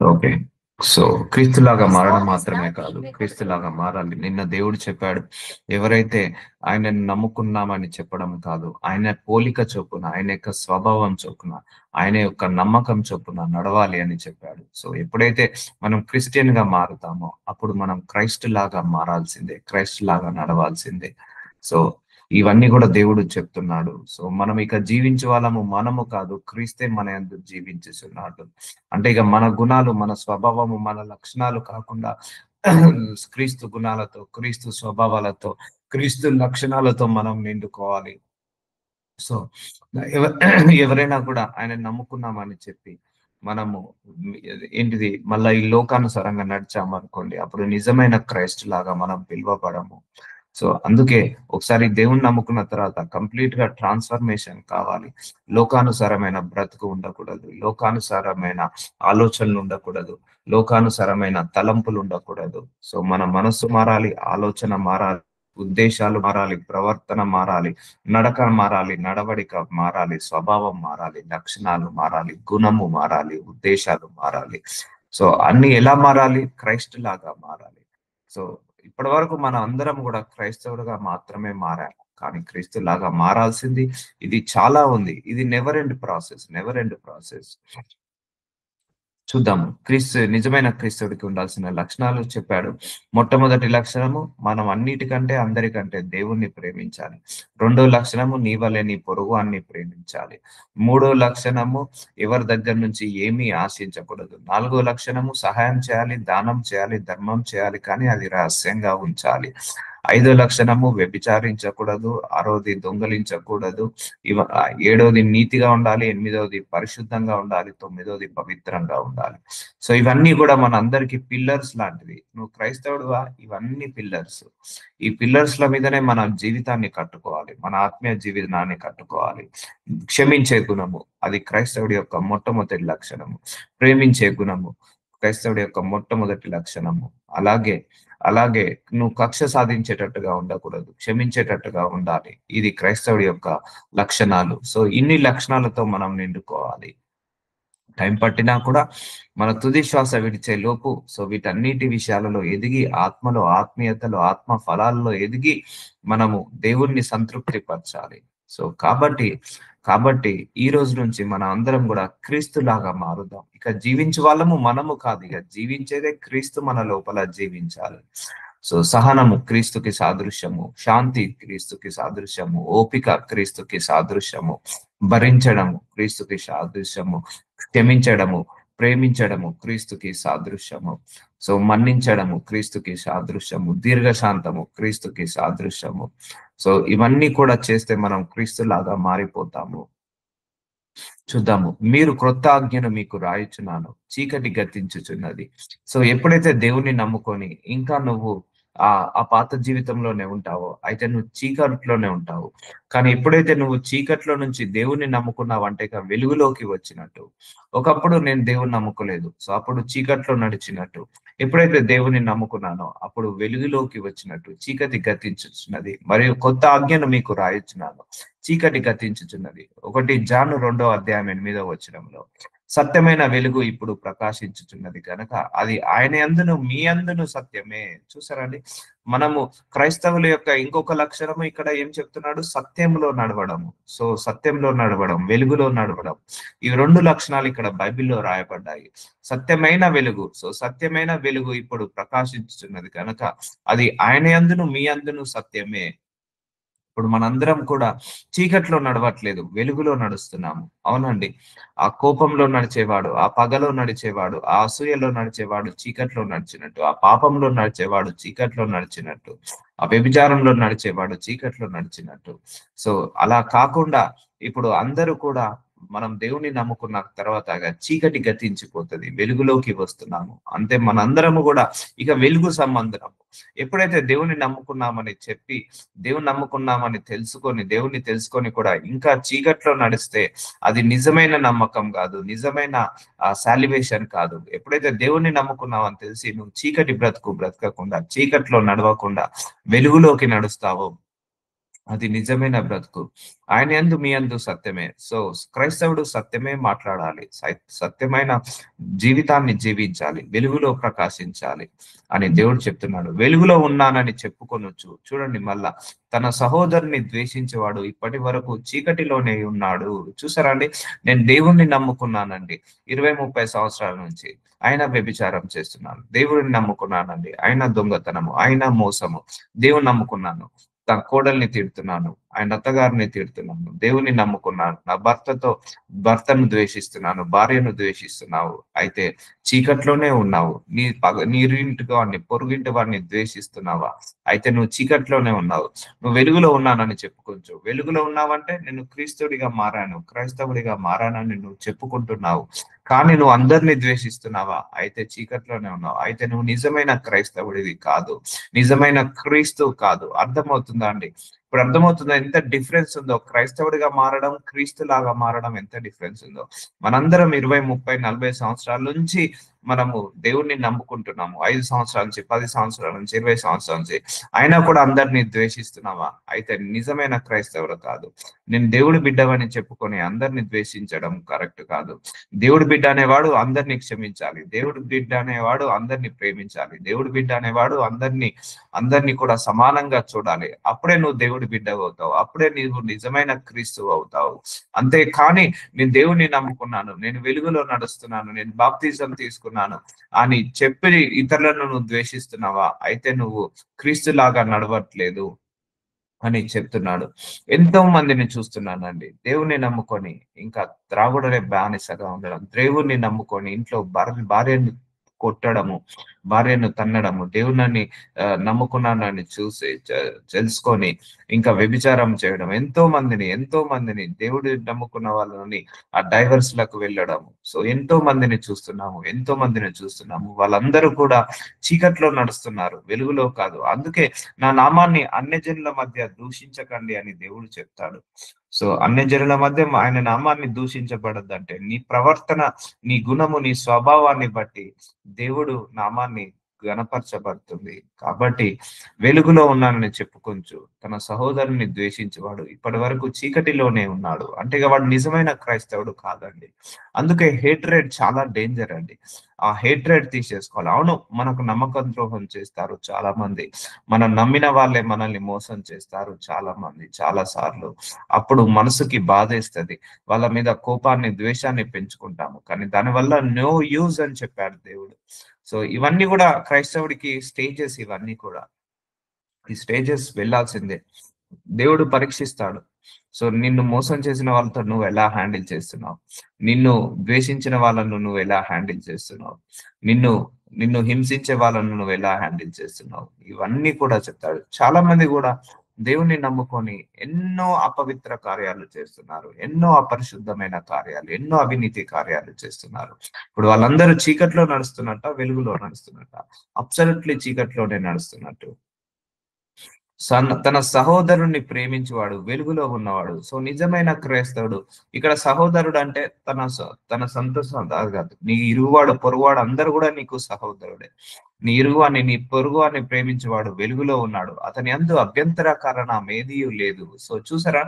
Okay. So, క్రీస్తులాగా మారడం మాత్రమే కాదు, క్రీస్తులాగా మారాలి. నిన్న దేవుడు చెప్పాడు, ఎవరైతే ఆయనను నమ్ముకున్నామని చెప్పడం కాదు, ఆయన పోలిక చొప్పున, ఆయన యొక్క స్వభావం చొప్పున, ఆయన యొక్క నమ్మకం చొప్పున నడవాలి అని చెప్పాడు. సో, ఎప్పుడైతే మనం క్రిస్టియన్‌గా మారుతామో, అప్పుడు మనం క్రైస్తులాగా మారాల్సిందే. క్రైస్తులాగా నడవాల్సిందే. సో, ఇవన్నీ గూడా దేవుడు చెప్తున్నాడు. సో, మనం ఇక జీవించే వాళ్ళము మనము కాదు, క్రీస్తే మన యందు జీవించుచున్నాడు. అంటే ఇక మన గుణాలు, మన స్వభావము, మన లక్షణాలు కాకుండా క్రీస్తు గుణాలతో, క్రీస్తు స్వభావాలతో, క్రీస్తు లక్షణాలతో మనం నిండుకోవాలి. సో, ఎవ ఎవరైనా కూడా ఆయనను నమ్ముకున్నామని చెప్పి, మనము ఏంటిది మళ్ళా ఈ లోకానుసారంగా నడిచామనుకోండి, అప్పుడు నిజమైన క్రైస్తులాగా మనం పిలువబడము. సో, అందుకే ఒకసారి దేవుణ్ణి నమ్ముకున్న తర్వాత కంప్లీట్‌గా ట్రాన్స్‌ఫర్మేషన్ కావాలి. లోకానుసారమైన బ్రతుకు ఉండకూడదు. లోకానుసారమైన ఆలోచనలు ఉండకూడదు. లోకానుసారమైన తలంపులు ఉండకూడదు. సో, మన మనస్సు మారాలి, ఆలోచన మారాలి, ఉద్దేశాలు మారాలి, ప్రవర్తన మారాలి, నడక మారాలి, నడవడిక మారాలి, స్వభావం మారాలి, లక్షణాలు మారాలి, గుణము మారాలి, ఉద్దేశాలు మారాలి. సో, అన్నీ ఎలా మారాలి? క్రైస్తులాగా మారాలి. సో, ఇప్పటివరకు మనం అందరం గూడా క్రైస్తవులుగా మాత్రమే మారాము. కానీ క్రీస్తులాగా మారాల్సింది ఇది చాలా ఉంది. ఇది never end process. Never end process. చూద్దాము. నిజమైన క్రీస్తుడికి ఉండాల్సిన లక్షణాలు చెప్పాడు. మొట్టమొదటి లక్షణము మనం అన్నిటికంటే, అందరికంటే దేవుణ్ణి ప్రేమించాలి. రెండో లక్షణము నీ వలె నీ పొరుగువాన్ని ప్రేమించాలి. మూడో లక్షణము ఎవరి దగ్గర నుంచి ఏమీ ఆశించకూడదు. నాలుగో లక్షణము సహాయం చేయాలి, దానం చేయాలి, ధర్మం చేయాలి, కానీ అది రహస్యంగా ఉంచాలి. ఐదో లక్షణము వ్యభిచారించకూడదు. ఆరోది దొంగలించకూడదు. ఏడోది నీతిగా ఉండాలి. ఎనిమిదవది పరిశుద్ధంగా ఉండాలి. తొమ్మిదవది పవిత్రంగా ఉండాలి. సో, ఇవన్నీ కూడా మనందరికీ పిల్లర్స్ లాంటివి. నువ్వు క్రైస్తవుడివా? ఇవన్నీ పిల్లర్స్. ఈ పిల్లర్స్‌ల మీదనే మన జీవితాన్ని కట్టుకోవాలి. మన ఆత్మీయ జీవితాన్ని కట్టుకోవాలి. క్షమించే గుణము అది క్రైస్తవుడి యొక్క మొట్టమొదటి లక్షణము. ప్రేమించే గుణము క్రైస్తవుడి యొక్క మొట్టమొదటి లక్షణము. అలాగే అలాగే నువ్వు కక్ష సాధించేటట్టుగా ఉండకూడదు. క్షమించేటట్టుగా ఉండాలి. ఇది క్రైస్తవుడి యొక్క లక్షణాలు. సో, ఇన్ని లక్షణాలతో మనం నిండుకోవాలి. టైం పట్టినా కూడా మన తుది శ్వాస విడిచే లోపు సో, వీటన్నిటి విషయాలలో ఎదిగి, ఆత్మలో, ఆత్మీయతలో, ఆత్మ ఫలాల్లో ఎదిగి మనము దేవుణ్ణి సంతృప్తి పరచాలి. సో, కాబట్టి ఈ రోజు నుంచి మన అందరం గూడా క్రీస్తులాగా మారుదాం. ఇక జీవించే వాళ్ళము మనము కాదు. ఇక జీవించేదే క్రీస్తు మన లోపల జీవించాలి. సో, సహనము క్రీస్తుకి సాదృశ్యము, శాంతి క్రీస్తుకి సాదృశ్యము, ఓపిక క్రీస్తుకి సాదృశ్యము, భరించడము క్రీస్తుకి సాదృశ్యము, క్షమించడము, ప్రేమించడము క్రీస్తుకి సాదృశ్యము. సో, మన్నించడము క్రీస్తుకి సాదృశ్యము, దీర్ఘశాంతము క్రీస్తుకి సాదృశ్యము. సో, ఇవన్నీ కూడా చేస్తే మనం క్రీస్తులాగా మారిపోతాము. చూద్దాము. మీరు క్రొత్త ఆజ్ఞను మీకు రాయుచున్నాను. చీకటి గతించుచున్నది. సో, ఎప్పుడైతే దేవుణ్ణి నమ్ముకొని ఇంకా నువ్వు ఆ పాత జీవితంలోనే ఉంటావో, అయితే నువ్వు చీకట్లోనే ఉంటావు. కానీ ఎప్పుడైతే నువ్వు చీకట్లో నుంచి దేవుణ్ణి నమ్ముకున్నావంటే ఇక వెలుగులోకి వచ్చినట్టు. ఒకప్పుడు నేను దేవుణ్ణి నమ్ముకోలేదు. సో, అప్పుడు చీకట్లో నడిచినట్టు. ఎప్పుడైతే దేవుణ్ణి నమ్ముకున్నానో అప్పుడు వెలుగులోకి వచ్చినట్టు. చీకటి గతించుచున్నది. మరియు కొత్త ఆజ్ఞను మీకు రాయుచున్నాను. చీకటి గతించుచున్నది. 1 జాను 2వ అధ్యాయం 8వ వచనంలో. సత్యమైన వెలుగు ఇప్పుడు ప్రకాశించుచున్నది గనక అది ఆయన యందును మీ యందును సత్యమే. చూసారండి? మనము క్రైస్తవుల యొక్క ఇంకొక లక్షణము ఇక్కడ ఏం చెప్తున్నాడు? సత్యంలో నడవడము. సో, సత్యంలో నడవడం, వెలుగులో నడవడం. ఈ 2 లక్షణాలు ఇక్కడ బైబిల్‌లో రాయబడ్డాయి. సత్యమైన వెలుగు. సో, సత్యమైన వెలుగు ఇప్పుడు ప్రకాశించుచున్నది కనుక అది ఆయన యందును మీ యందును సత్యమే. ఇప్పుడు మనందరం కూడా చీకట్లో నడవట్లేదు. వెలుగులో నడుస్తున్నాము. అవునండి. ఆ కోపంలో నడిచేవాడు, ఆ పగలో నడిచేవాడు, ఆ అసూయలో నడిచేవాడు చీకట్లో నడిచినట్టు, ఆ పాపంలో నడిచేవాడు చీకట్లో నడిచినట్టు, ఆ వ్యభిచారంలో నడిచేవాడు చీకట్లో నడిచినట్టు. సో, అలా కాకుండా ఇప్పుడు అందరూ కూడా మనం దేవుణ్ణి నమ్ముకున్న తర్వాత చీకటి గతించిపోతది. వెలుగులోకి వస్తున్నాము. అంతే మనందరము గూడా ఇక వెలుగు సంబంధం. ఎప్పుడైతే దేవుణ్ణి నమ్ముకున్నామని చెప్పి, దేవుణ్ణి నమ్ముకున్నామని తెలుసుకొని, దేవుణ్ణి తెలుసుకొని కూడా ఇంకా చీకట్లో నడిస్తే అది నిజమైన నమ్మకం గాదు. నిజమైన సాల్వేషన్ కాదు. ఎప్పుడైతే దేవుణ్ణి నమ్ముకున్నావని తెలిసి నువ్వు చీకటి బ్రతుకు బ్రతకకుండా, చీకట్లో నడవకుండా వెలుగులోకి నడుస్తావో అది నిజమైన బ్రతుకు. ఆయన యందు మీ యందు సత్యమే. సో, క్రైస్తవుడు సత్యమే మాట్లాడాలి. సత్యమైన జీవితాన్ని జీవించాలి. వెలుగులో ప్రకాశించాలి అని దేవుడు చెప్తున్నాడు. వెలుగులో ఉన్నానని చెప్పుకొనొచ్చు. చూడండి మళ్ళా తన సహోదరుని ద్వేషించేవాడు ఇప్పటి వరకు చీకటిలోనే ఉన్నాడు. చూసారా అండి? నేను దేవుణ్ణి నమ్ముకున్నానండి. 20, 30 సంవత్సరాల నుంచి. ఆయన వ్యభిచారం చేస్తున్నాను. దేవుడిని నమ్ముకున్నానండి. ఆయన దొంగతనము, ఆయన మోసము. దేవుణ్ణి నమ్ముకున్నాను. తన కోడల్ని తిడుతున్నాను. ఆయన అత్తగారిని తిడుతున్నాను. దేవుని నమ్ముకున్నాను. నా భర్తను ద్వేషిస్తున్నాను. భార్యను ద్వేషిస్తున్నావు. అయితే చీకట్లోనే ఉన్నావు. నీ ఇరింటి వాడిని, పొరుగింటి వాడిని ద్వేషిస్తున్నావా? అయితే నువ్వు చీకట్లోనే ఉన్నావు. నువ్వు వెలుగులో ఉన్నానని చెప్పుకోవచ్చు. వెలుగులో ఉన్నావంటే నేను క్రీస్తుడిగా మారాను, క్రైస్తవుడిగా మారానని నువ్వు చెప్పుకుంటున్నావు. కానీ నువ్వు అందరిని ద్వేషిస్తున్నావా? అయితే చీకట్లోనే ఉన్నావు. అయితే నువ్వు నిజమైన క్రైస్తవుడివి కాదు. నిజమైన క్రీస్తు కాదు. అర్థమవుతుందా అండి? ఇప్పుడు అర్థమవుతుందా ఎంత డిఫరెన్స్ ఉందో? క్రైస్తవుడిగా మారడం, క్రీస్తు లాగా మారడం ఎంత డిఫరెన్స్ ఉందో. మనందరం 20, 30, 40 సంవత్సరాల నుంచి మనము దేవుణ్ణి నమ్ముకుంటున్నాము. 5 సంవత్సరాల నుంచి, 10 సంవత్సరాల నుంచి, 20 సంవత్సరాల నుంచి. అయినా కూడా అందరినీ ద్వేషిస్తున్నావా? అయితే నిజమైన క్రైస్తవుడు కాదు. నేను దేవుడి బిడ్డవని చెప్పుకొని అందరిని ద్వేషించడం కరెక్ట్ కాదు. దేవుడి బిడ్డ అనేవాడు అందరినీ క్షమించాలి. దేవుడి బిడ్డ అనేవాడు అందరినీ ప్రేమించాలి. దేవుడి బిడ్డ అనేవాడు అందరినీ కూడా సమానంగా చూడాలి. అప్పుడే నువ్వు దేవుడి బిడ్డవు అవుతావు. అప్పుడే నీవు నిజమైన క్రీస్తువు అవుతావు. అంతే కానీ నేను దేవుణ్ణి నమ్ముకున్నాను, నేను వెలుగులో నడుస్తున్నాను, నేను బాప్తిజం తీసుకున్నాను అని చెప్పి ఇతరులను నువ్వు ద్వేషిస్తున్నావా? అయితే నువ్వు క్రీస్తులాగా నడవట్లేదు అని చెప్తున్నాడు. ఎంతో మందిని చూస్తున్నానండి. దేవుణ్ణి నమ్ముకొని ఇంకా త్రాగుడనే బానిసగా ఉండడం. దేవుణ్ణి నమ్ముకొని ఇంట్లో భార్యని కొట్టడము, భార్యను తన్నడము, దేవుడిని నమ్ముకున్నానని చూసి తెలుసుకొని ఇంకా వ్యభిచారం చేయడం. ఎంతో మందిని దేవుడిని నమ్ముకున్న వాళ్ళని ఆ డైవర్స్‌లకు వెళ్ళడము. సో ఎంతో మందిని చూస్తున్నాము. వాళ్ళందరూ కూడా చీకట్లో నడుస్తున్నారు. వెలుగులో కాదు. అందుకే నా నామాన్ని అన్యజనుల మధ్య దూషించకండి అని దేవుడు చెప్తాడు. సో అన్యజనుల మధ్య ఆయన నామాన్ని దూషించబడద్దంటే నీ ప్రవర్తన, నీ గుణము, నీ స్వభావాన్ని బట్టి దేవుడు నామాన్ని ఘనపరచబడుతుంది. కాబట్టి వెలుగులో ఉన్నానని చెప్పుకొంచు తన సహోదరుని ద్వేషించేవాడు ఇప్పటి వరకు చీకటిలోనే ఉన్నాడు. అంటే ఇక వాడు నిజమైన క్రైస్తవుడు కాదండి. అందుకే హేట్రేడ్ చాలా డేంజర్ అండి. ఆ హేట్రేడ్ తీసేసుకోవాలి. అవును, మనకు నమ్మకం ద్రోహం చేస్తారు చాలా మంది. మనం నమ్మిన వాళ్ళే మనల్ని మోసం చేస్తారు చాలా మంది, చాలా సార్లు. అప్పుడు మనసుకి బాధేస్తది. వాళ్ళ మీద కోపాన్ని, ద్వేషాన్ని పెంచుకుంటాము. కానీ దానివల్ల నో యూజ్ అని చెప్పాడు దేవుడు. సో ఇవన్నీ కూడా క్రైస్తవుడికి స్టేజెస్. ఇవన్నీ కూడా ఈ స్టేజెస్ వెళ్ళాల్సిందే. దేవుడు పరీక్షిస్తాడు. సో నిన్ను మోసం చేసిన వాళ్ళతో నువ్వు ఎలా హ్యాండిల్ చేస్తున్నావు? నిన్ను ద్వేషించిన వాళ్ళను నువ్వు ఎలా హ్యాండిల్ చేస్తున్నావు? నిన్ను నిన్ను హింసించే వాళ్ళను నువ్వు ఎలా హ్యాండిల్ చేస్తున్నావు? ఇవన్నీ కూడా చెప్తాడు. చాలా మంది కూడా దేవుణ్ణి నమ్ముకొని ఎన్నో అపవిత్ర కార్యాలు చేస్తున్నారు. ఎన్నో అపరిశుద్ధమైన కార్యాలు, ఎన్నో అవినీతి కార్యాలు చేస్తున్నారు. ఇప్పుడు వాళ్ళందరూ చీకట్లో నడుస్తున్నట్ట, వెలుగులో నడుస్తున్నట్ట? అబ్సల్యూట్లీ చీకట్లోనే నడుస్తున్నట్టు. తన సహోదరుణ్ణి ప్రేమించేవాడు వెలుగులో ఉన్నవాడు. సో నిజమైన క్రైస్తవుడు. ఇక్కడ సహోదరుడు అంటే తన సొంత అది కాదు. నీ ఇరుగువాడు, పొరుగువాడు అందరూ కూడా నీకు సహోదరుడే. నీ ఇరుగువాన్ని, నీ పొరుగువాన్ని ప్రేమించేవాడు వెలుగులో ఉన్నాడు. అతని యందు అభ్యంతర కారణం ఏదీ లేదు. సో చూసారా,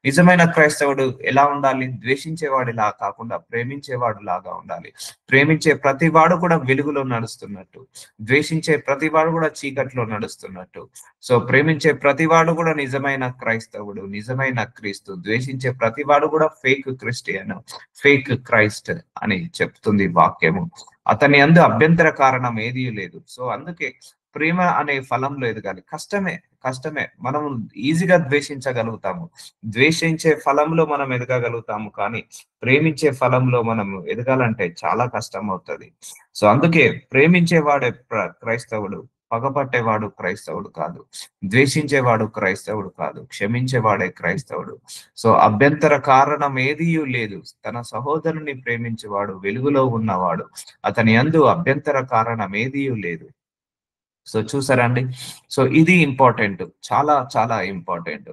నిజమైన క్రైస్తవుడు ఎలా ఉండాలి? ద్వేషించేవాడిలా కాకుండా ప్రేమించేవాడు లాగా ఉండాలి. ప్రేమించే ప్రతి వాడు కూడా వెలుగులో నడుస్తున్నట్టు, ద్వేషించే ప్రతి వాడు కూడా చీకట్లో నడుస్తున్నట్టు. సో ప్రేమించే ప్రతివాడు కూడా నిజమైన క్రైస్తవుడు, నిజమైన క్రీస్తు. ద్వేషించే ప్రతివాడు కూడా ఫేక్ క్రిస్టియన్, ఫేక్ క్రైస్ట్ అని చెప్తుంది వాక్యము. అతని యందు అభ్యంతర కారణం ఏదీ లేదు. సో అందుకే ప్రేమ అనే ఫలంలో ఎదగాలి. కష్టమే. మనం ఈజీగా ద్వేషించగలుగుతాము. ద్వేషించే ఫలంలో మనం ఎదగగలుగుతాము. కానీ ప్రేమించే ఫలంలో మనం ఎదగాలంటే చాలా కష్టం అవుతుంది. సో అందుకే ప్రేమించేవాడే క్రైస్తవుడు, పగపట్టేవాడు క్రైస్తవుడు కాదు. ద్వేషించేవాడు క్రైస్తవుడు కాదు. క్షమించేవాడే క్రైస్తవుడు. సో అభ్యంతర కారణం ఏదీ లేదు. తన సహోదరుని ప్రేమించేవాడు వెలుగులో ఉన్నవాడు. అతని యందు అభ్యంతర కారణం ఏదీ లేదు. సో చూసారా అండి? సో ఇది ఇంపార్టెంట్. చాలా చాలా ఇంపార్టెంట్.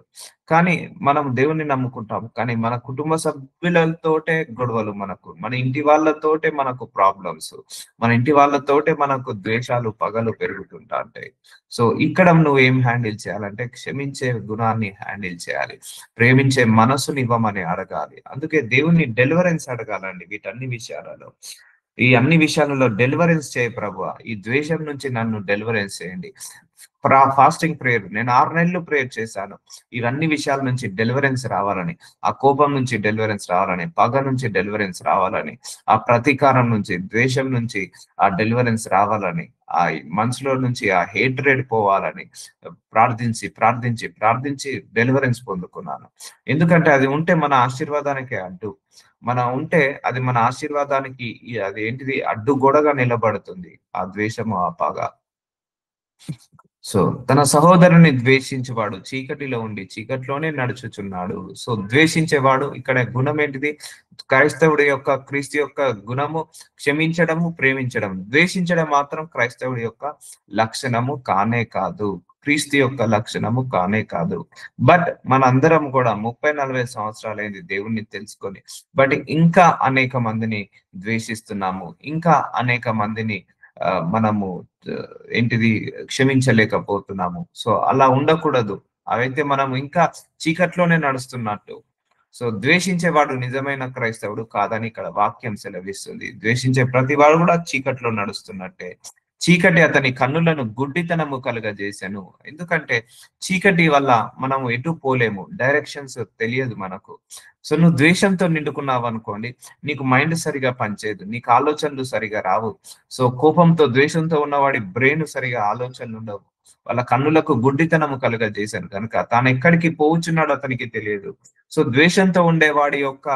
కానీ మనం దేవుడిని నమ్ముకుంటాం. కానీ మన కుటుంబ సభ్యులతోటే గొడవలు మనకు. మన ఇంటి వాళ్ళతోటే మనకు ప్రాబ్లమ్స్. మన ఇంటి వాళ్ళతోటే మనకు ద్వేషాలు, పగలు పెరుగుతుంటా ఉంటాయి. సో ఇక్కడ నువ్వు ఏం హ్యాండిల్ చేయాలంటే క్షమించే గుణాన్ని హ్యాండిల్ చేయాలి. ప్రేమించే మనసునివ్వమని అడగాలి. అందుకే దేవుని డెలివరెన్స్ అడగాలండి వీటన్ని విషయాలలో. ఈ అన్ని విషయాలలో డెలివరెన్స్ చేయి ప్రభువా. ఈ ద్వేషం నుంచి నన్ను డెలివరెన్స్ చేయండి. ఫాస్టింగ్ ప్రేయర్ నేను 6 నెలలు ప్రేయర్ చేశాను. ఇవన్నీ విషయాల నుంచి డెలివరెన్స్ రావాలని, ఆ కోపం నుంచి డెలివరెన్స్ రావాలని, పగ నుంచి డెలివరెన్స్ రావాలని, ఆ ప్రతీకారం నుంచి, ద్వేషం నుంచి ఆ డెలివరెన్స్ రావాలని, ఆ మనసులో నుంచి ఆ హేట్రేడ్ పోవాలని ప్రార్థించి, ప్రార్థించి, ప్రార్థించి డెలివరెన్స్ పొందుకున్నాను. ఎందుకంటే అది ఉంటే మన ఆశీర్వాదానికే అడ్డు. ఉంటే అది మన ఆశీర్వాదానికి అది ఏంటిది అడ్డుగోడగా నిలబడుతుంది. ఆ ద్వేషము, ఆ పగ. సో తన సహోదరుని ద్వేషించేవాడు చీకటిలో ఉండి చీకటిలోనే నడుచుచున్నాడు. సో ద్వేషించేవాడు ఇక్కడ గుణం ఏంటిది? క్రైస్తవుడి యొక్క క్రీస్తు యొక్క గుణము క్షమించడము, ప్రేమించడం. ద్వేషించడం మాత్రం క్రైస్తవుడి యొక్క లక్షణము కానే కాదు. క్రీస్తు యొక్క లక్షణము కానే కాదు. బట్ మనందరం కూడా 30-40 సంవత్సరాలైంది దేవుణ్ణి తెలుసుకొని, బట్ ఇంకా అనేక మందిని ద్వేషిస్తున్నాము. ఇంకా అనేక మందిని మనము ఏంటిది క్షమించలేకపోతున్నాము. సో అలా ఉండకూడదు. అవైతే మనం ఇంకా చీకట్లోనే నడుస్తున్నట్టు. సో ద్వేషించేవాడు నిజమైన క్రైస్తవుడు కాదని ఇక్కడ వాక్యం సెలవిస్తుంది. ద్వేషించే ప్రతి వాడు కూడా చీకట్లో నడుస్తున్నట్టే. చీకటి అతని కన్నులను గుడ్డితనము కలుగజేసెను. ఎందుకంటే చీకటి వల్ల మనం ఎటు పోలేము. డైరెక్షన్స్ తెలియదు మనకు. సో నువ్వు ద్వేషంతో నిండుకున్నావు అనుకోండి, నీకు మైండ్ సరిగా పనిచేయదు. నీకు ఆలోచనలు సరిగా రావు. సో కోపంతో, ద్వేషంతో ఉన్నవాడి బ్రెయిన్ సరిగా ఆలోచనలు ఉండవు. వాళ్ళ కన్నులకు గుడ్డితనము కలుగజేశాను కనుక తాను ఎక్కడికి పోవచ్చున్నాడో అతనికి తెలియదు. సో ద్వేషంతో ఉండే వాడి యొక్క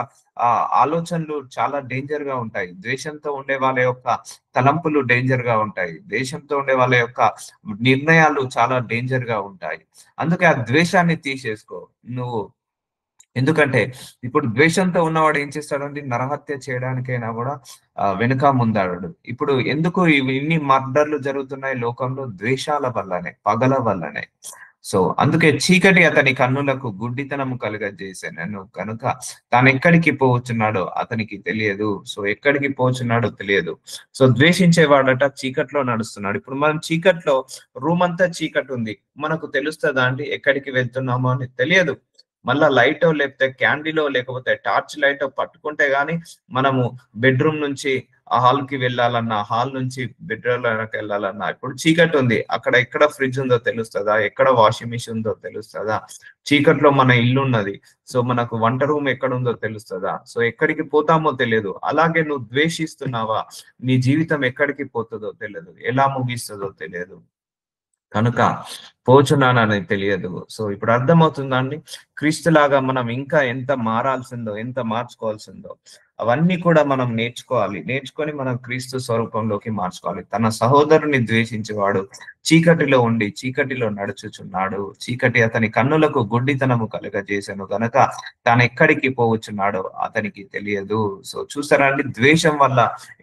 ఆలోచనలు చాలా డేంజర్ గా ఉంటాయి. ద్వేషంతో ఉండే వాళ్ళ యొక్క తలంపులు డేంజర్ గా ఉంటాయి. ద్వేషంతో ఉండే వాళ్ళ యొక్క నిర్ణయాలు చాలా డేంజర్ గా ఉంటాయి. అందుకే ఆ ద్వేషాన్ని తీసేసుకో నువ్వు. ఎందుకంటే ఇప్పుడు ద్వేషంతో ఉన్నవాడు ఏం చేస్తాడంటే నరహత్య చేయడానికైనా కూడా వెనుక ముందాడు. ఇప్పుడు ఎందుకు ఇన్ని మర్డర్లు జరుగుతున్నాయి లోకంలో? ద్వేషాల వల్లనే, పగల వల్లనే. సో అందుకే చీకటి అతని కన్నులకు గుడ్డితనము కలుగజేసాను కనుక తాను ఎక్కడికి పోవచ్చున్నాడో అతనికి తెలియదు. సో ఎక్కడికి పోవచ్చున్నాడో తెలియదు. సో ద్వేషించేవాడట చీకట్లో నడుస్తున్నాడు. ఇప్పుడు మనం చీకట్లో, రూమ్ అంతా చీకటి ఉంది, మనకు తెలుస్తుందా అండి ఎక్కడికి వెళ్తున్నామో అని? తెలియదు. మళ్ళా లైటో లేకపోతే క్యాండిలో లేకపోతే టార్చ్ లైటో పట్టుకుంటే గానీ మనము బెడ్రూమ్ నుంచి ఆ హాల్ కి వెళ్ళాలన్నా, హాల్ నుంచి బెడ్రూమ్ లోకి వెళ్ళాలన్నా, ఇప్పుడు చీకటి ఉంది, అక్కడ ఎక్కడ ఫ్రిడ్జ్ ఉందో తెలుస్తుందా? ఎక్కడ వాషింగ్ మిషన్ ఉందో తెలుస్తుందా? చీకట్లో మన ఇల్లు ఉన్నది, సో మనకు వంట రూమ్ ఎక్కడ ఉందో తెలుస్తుందా? సో ఎక్కడికి పోతామో తెలియదు. అలాగే నువ్వు ద్వేషిస్తున్నావా, నీ జీవితం ఎక్కడికి పోతుందో తెలియదు, ఎలా ముగిస్తుందో తెలియదు, కనుక పోచున్నానని తెలియదు. సో ఇప్పుడు అర్థమవుతుందా అండి? క్రీస్తులాగా మనం ఇంకా ఎంత మారాల్సిందో, ఎంత మార్చుకోవాల్సిందో అవన్నీ కూడా మనం నేర్చుకోవాలి. నేర్చుకొని మనం క్రీస్తు స్వరూపంలోకి మార్చుకోవాలి. తన సహోదరుని ద్వేషించేవాడు చీకటిలో ఉండి చీకటిలో నడుచుచున్నాడు. చీకటి అతని కన్నులకు గుడ్డితనము కలుగజేసెను గనక తాను ఎక్కడికి పోవచ్చున్నాడో అతనికి తెలియదు. సో చూసారా అండి, ద్వేషం వల్ల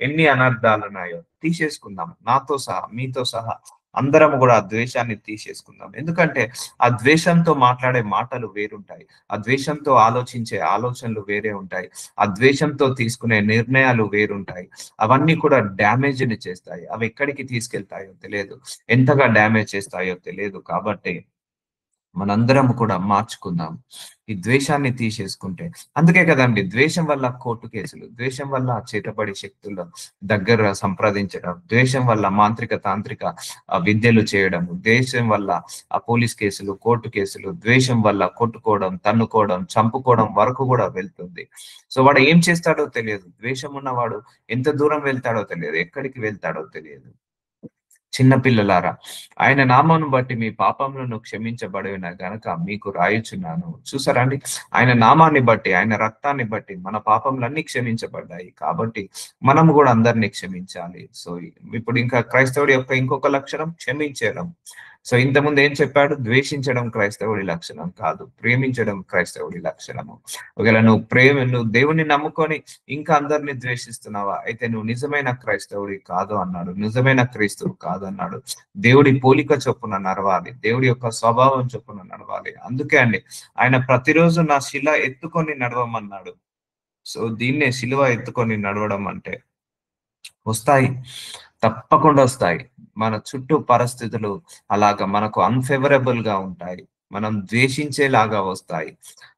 ఎన్ని అనర్థాలు ఉన్నాయో. తీసేసుకుందాం, నాతో సహా, మీతో సహా అందరం కూడా ఆ ద్వేషాన్ని తీసేసుకుందాం. ఎందుకంటే ఆ ద్వేషంతో మాట్లాడే మాటలు వేరుంటాయి. ఆ ద్వేషంతో ఆలోచించే ఆలోచనలు వేరే ఉంటాయి. ఆ ద్వేషంతో తీసుకునే నిర్ణయాలు వేరుంటాయి. అవన్నీ కూడా డ్యామేజ్ ని చేస్తాయి. అవి ఎక్కడికి తీసుకెళ్తాయో తెలియదు, ఎంతగా డ్యామేజ్ చేస్తాయో తెలియదు. కాబట్టి మనందరం కూడా మార్చుకుందాం. ఈ ద్వేషాన్ని తీసేసుకుంటే, అందుకే కదండి ద్వేషం వల్ల కోర్టు కేసులు, ద్వేషం వల్ల చేతబడి శక్తుల దగ్గర సంప్రదించడం, ద్వేషం వల్ల మాంత్రిక తాంత్రిక విద్యలు చేయడం, ద్వేషం వల్ల ఆ పోలీస్ కేసులు, కోర్టు కేసులు, ద్వేషం వల్ల కొట్టుకోవడం, తన్నుకోవడం, చంపుకోవడం వరకు కూడా వెళ్తుంది. సో వాడు ఏం చేస్తాడో తెలియదు. ద్వేషం ఉన్నవాడు ఎంత దూరం వెళ్తాడో తెలియదు, ఎక్కడికి వెళ్తాడో తెలియదు. చిన్న పిల్లలారా, ఆయన నామమును బట్టి మీ పాపములను క్షమించబడిన గనక మీకు రాయుచున్నాను. చూసారా అండి, ఆయన నామాన్ని బట్టి, ఆయన రక్తాన్ని బట్టి మన పాపములన్నీ క్షమించబడ్డాయి. కాబట్టి మనము కూడా అందరినీ క్షమించాలి. సో ఇప్పుడు ఇంకా క్రైస్తవుడి యొక్క ఇంకొక లక్షణం క్షమించడం. సో ఇంతకుముందు ఏం చెప్పాడు? ద్వేషించడం క్రైస్తవుడి లక్షణం కాదు, ప్రేమించడం క్రైస్తవుడి లక్షణము. ఒకవేళ నువ్వు దేవుణ్ణి నమ్ముకొని ఇంకా అందరిని ద్వేషిస్తున్నావా, అయితే నువ్వు నిజమైన క్రైస్తవుడి కాదు అన్నాడు, నిజమైన క్రీస్తువు కాదు అన్నాడు. దేవుడి పోలిక చొప్పున నడవాలి, దేవుడి యొక్క స్వభావం చొప్పున నడవాలి. అందుకే అండి ఆయన ప్రతిరోజు నా శిల ఎత్తుకొని నడవమన్నాడు. సో దీన్నే శిలువ ఎత్తుకొని నడవడం అంటే. వస్తాయి, తప్పకుండా వస్తాయి. మన చుట్టూ పరిస్థితులు అలాగా మనకు అన్‌ఫేవరబుల్ గా ఉంటాయి. మనం ద్వేషించేలాగా వస్తాయి.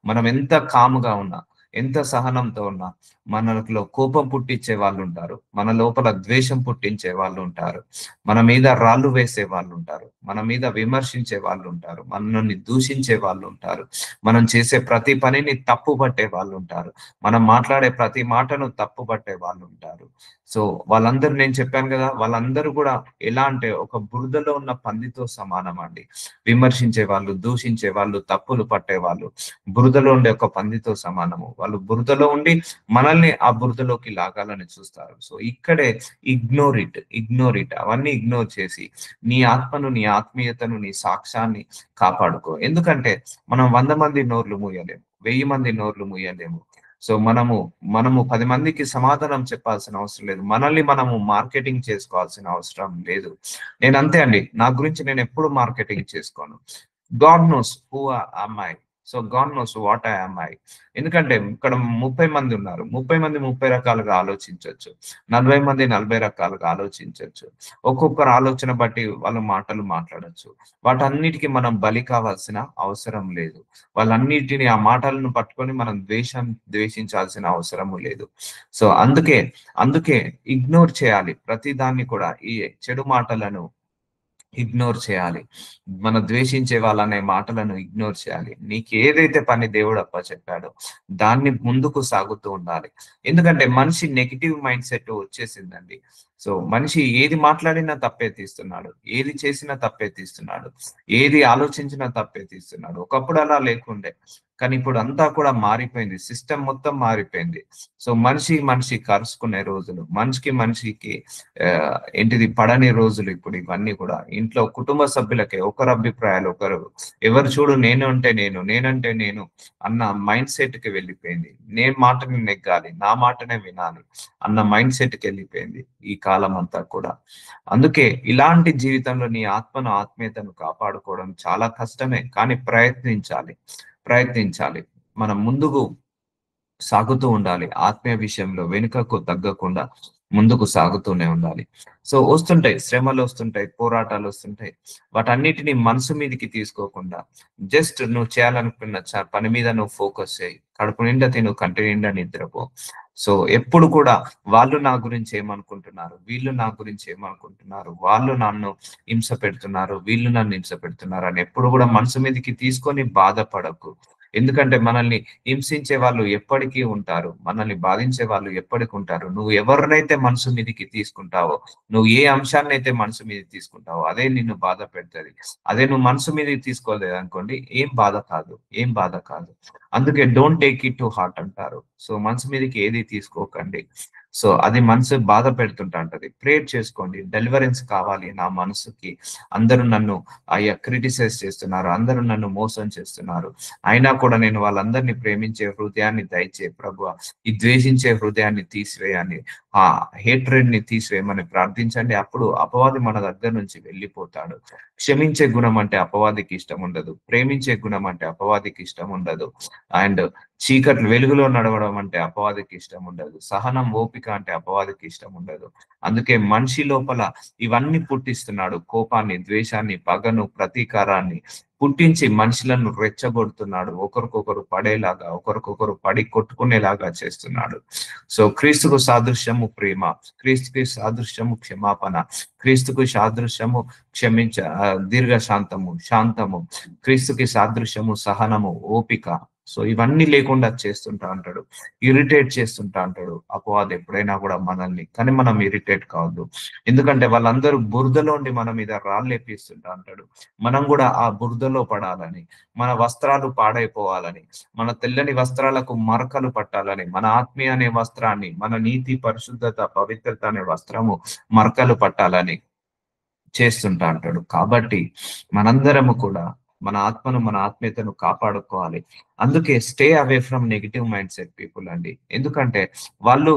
మనం ఎంత కామ్‌గా ఉన్నా, ఎంత సహనంతో ఉన్నా, మనలో కోపం పుట్టించే వాళ్ళుంటారు. మన లోపల ద్వేషం పుట్టించే వాళ్ళుంటారు. మన మీద రాళ్ళు వేసే వాళ్ళుంటారు. మన మీద విమర్శించే వాళ్ళుంటారు. మనల్ని దూషించే వాళ్ళుంటారు. మనం చేసే ప్రతి పనిని తప్పుపట్టే వాళ్ళుంటారు. మనం మాట్లాడే ప్రతి మాటను తప్పుపట్టే వాళ్ళుంటారు. సో వాళ్ళందరూ, నేను చెప్పాను కదా, వాళ్ళందరూ కూడా ఎలా అంటే ఒక బురదలో ఉన్న పందితో సమానం అండి. విమర్శించే వాళ్ళు, దూషించే వాళ్ళు, తప్పులు పట్టేవాళ్ళు బురదలో ఉండే ఒక పందితో సమానము. వాళ్ళు బురదలో ఉండి మనల్ని ఆ బురదలోకి లాగాలని చూస్తారు. సో ఇక్కడే ఇగ్నోర్ ఇట్ అవన్నీ ఇగ్నోర్ చేసి నీ ఆత్మను, నీ ఆత్మీయతను, నీ సాక్ష్యాన్ని కాపాడుకో. ఎందుకంటే మనం 100 మంది నోర్లు మూయలేము, 1000 మంది నోర్లు మూయలేము. సో మనము 10 మందికి సమాధానం చెప్పాల్సిన అవసరం లేదు. మనల్ని మనము మార్కెటింగ్ చేసుకోవాల్సిన అవసరం లేదు. నేను అంతే అండి. నా గురించి నేను ఎప్పుడు మార్కెటింగ్ చేసుకోను. God knows who am I. So God knows what I am I. ఎందుకంటే ఇక్కడ 30 మంది ఉన్నారు. 30 మంది 30 రకాలుగా ఆలోచించొచ్చు. 40 మంది 40 రకాలుగా ఆలోచించొచ్చు. ఒక్కొక్కరు ఆలోచన బట్టి వాళ్ళ మాటలు మాట్లాడొచ్చు. వాటన్నిటికి మనం బలి కావాల్సిన అవసరం లేదు. వాళ్ళన్నిటిని, ఆ మాటలను పట్టుకొని మనం ద్వేషించాల్సిన అవసరము లేదు. సో అందుకే ఇగ్నోర్ చేయాలి ప్రతి దాన్ని కూడా. ఈ చెడు మాటలను ఇగ్నోర్ చేయాలి. ద్వేషించే వాళ్ళనే మాటలను ఇగ్నోర్ చేయాలి. నీకు ఏదైతే పని దేవుడు అప్పచెప్పాడో దాన్ని ముందుకు సాగుతూ ఉండాలి. ఎందుకంటే మనిషి నెగెటివ్ మైండ్ సెట్ వచ్చేసిందండి. సో మనిషి ఏది మాట్లాడినా తప్పే తీస్తున్నాడు, ఏది చేసినా తప్పే తీస్తున్నాడు, ఏది ఆలోచించినా తప్పే తీస్తున్నాడు. ఒకప్పుడు అలా లేకుండే, కానీ ఇప్పుడు అంతా కూడా మారిపోయింది. సిస్టమ్ మొత్తం మారిపోయింది. సో మనిషి కరుచుకునే రోజులు, మనిషికి ఏంటిది పడని రోజులు ఇప్పుడు ఇవన్నీ కూడా. ఇంట్లో కుటుంబ సభ్యులకే ఒకరు అభిప్రాయాలు ఒకరు, ఎవరు చూడు నేనంటే నేను అన్న మైండ్ సెట్ కి వెళ్ళిపోయింది. నేను మాటని నెగ్గాలి, నా మాటనే వినాలి అన్న మైండ్ సెట్ కి వెళ్ళిపోయింది ఈ కాలం అంతా కూడా. అందుకే ఇలాంటి జీవితంలో నీ ఆత్మీయతను కాపాడుకోవడం చాలా కష్టమే, కానీ ప్రయత్నించాలి. మనం ముందుకు సాగుతూ ఉండాలి. ఆత్మీయ విషయంలో వెనుకకు తగ్గకుండా ముందుకు సాగుతూనే ఉండాలి. సో వస్తుంటాయి, శ్రమలు వస్తుంటాయి, పోరాటాలు వస్తుంటాయి. వాటన్నిటిని మనసు మీదకి తీసుకోకుండా జస్ట్ నువ్వు చేయాలనుకున్న పని మీద నువ్వు ఫోకస్ చేయి. కడుపు నిండా తిను, కంటి నిండా నిద్రపో. సో ఎప్పుడు కూడా వాళ్ళు నా గురించి ఏమనుకుంటున్నారు, వీళ్ళు నా గురించి ఏమనుకుంటున్నారు, వాళ్ళు నన్ను హింస పెడుతున్నారు, వీళ్ళు నన్ను హింస పెడుతున్నారు అని ఎప్పుడు కూడా మనసు మీదకి తీసుకొని బాధపడకు. ఎందుకంటే మనల్ని హింసించే వాళ్ళు ఎప్పటికీ ఉంటారు. మనల్ని బాధించే వాళ్ళు ఎప్పటికి ఉంటారు. నువ్వు ఎవరినైతే మనసు మీదకి తీసుకుంటావో, నువ్వు ఏ అంశాన్నైతే మనసు మీదకి తీసుకుంటావో అదే నిన్ను బాధ పెడతది. అదే నువ్వు మనసు మీదకి తీసుకోలేదనుకోండి, ఏం బాధ కాదు. అందుకే don't take it to heart అంటారు. సో మనసు మీదకి ఏది తీసుకోకండి. సో అది మనసు బాధ పెడుతుంటది. ప్రేయర్ చేసుకోండి, డెలివరెన్స్ కావాలి నా మనసుకి. అందరూ నన్ను క్రిటిసైజ్ చేస్తున్నారు, అందరూ నన్ను మోసం చేస్తున్నారు, అయినా కూడా నేను వాళ్ళందరినీ ప్రేమించే హృదయాన్ని దయచేయి ప్రభువా. ఈ ద్వేషించే హృదయాన్ని తీసివేయని, ఆ హేట్రెడ్ ని తీసివేయమని ప్రార్థించండి. అప్పుడు అపవాది మన దగ్గర నుంచి వెళ్ళిపోతాడు. క్షమించే గుణం అంటే అపవాదికి ఇష్టం ఉండదు. ప్రేమించే గుణం అంటే అపవాదికి ఇష్టం ఉండదు. అండ్ వెలుగులో నడవడం అంటే అపవాదికి ఇష్టం ఉండదు. సహనం, ఓపిక అంటే అపవాదికి ఇష్టం ఉండదు. అందుకే మనిషి లోపల ఇవన్నీ పుట్టిస్తున్నాడు. కోపాన్ని, ద్వేషాన్ని, పగను, ప్రతీకారాన్ని పుట్టించి మనుషులను రెచ్చగొడుతున్నాడు. ఒకరికొకరు పడేలాగా, ఒకరికొకరు పడి కొట్టుకునేలాగా చేస్తున్నాడు. సో క్రీస్తుకు సాదృశ్యము ప్రేమ, క్రీస్తుకి సాదృశ్యము క్షమాపణ, క్రీస్తుకు సాదృశ్యము శాంతము, క్రీస్తుకి సాదృశ్యము సహనము, ఓపిక. సో ఇవన్నీ లేకుండా చేస్తుంటా అంటాడు, ఇరిటేట్ చేస్తుంటా అంటాడు అపవాది ఎప్పుడైనా కూడా మనల్ని. కానీ మనం ఇరిటేట్ కావద్దు, ఎందుకంటే వాళ్ళందరూ బురదలో ఉండి మన మీద రాళ్ళు వేపిస్తుంటా అంటాడు. మనం కూడా ఆ బురదలో పడాలని, మన వస్త్రాలు పాడైపోవాలని, మన తెల్లని వస్త్రాలకు మరకలు పట్టాలని, మన ఆత్మీయ అనే వస్త్రాన్ని, మన నీతి, పరిశుద్ధత, పవిత్రత అనే వస్త్రము మరకలు పట్టాలని చేస్తుంటా అంటాడు. కాబట్టి మనందరము కూడా మన ఆత్మను, మన ఆత్మీయతను కాపాడుకోవాలి. అందుకే stay away from negative mind set people అండి. ఎందుకంటే వాళ్ళు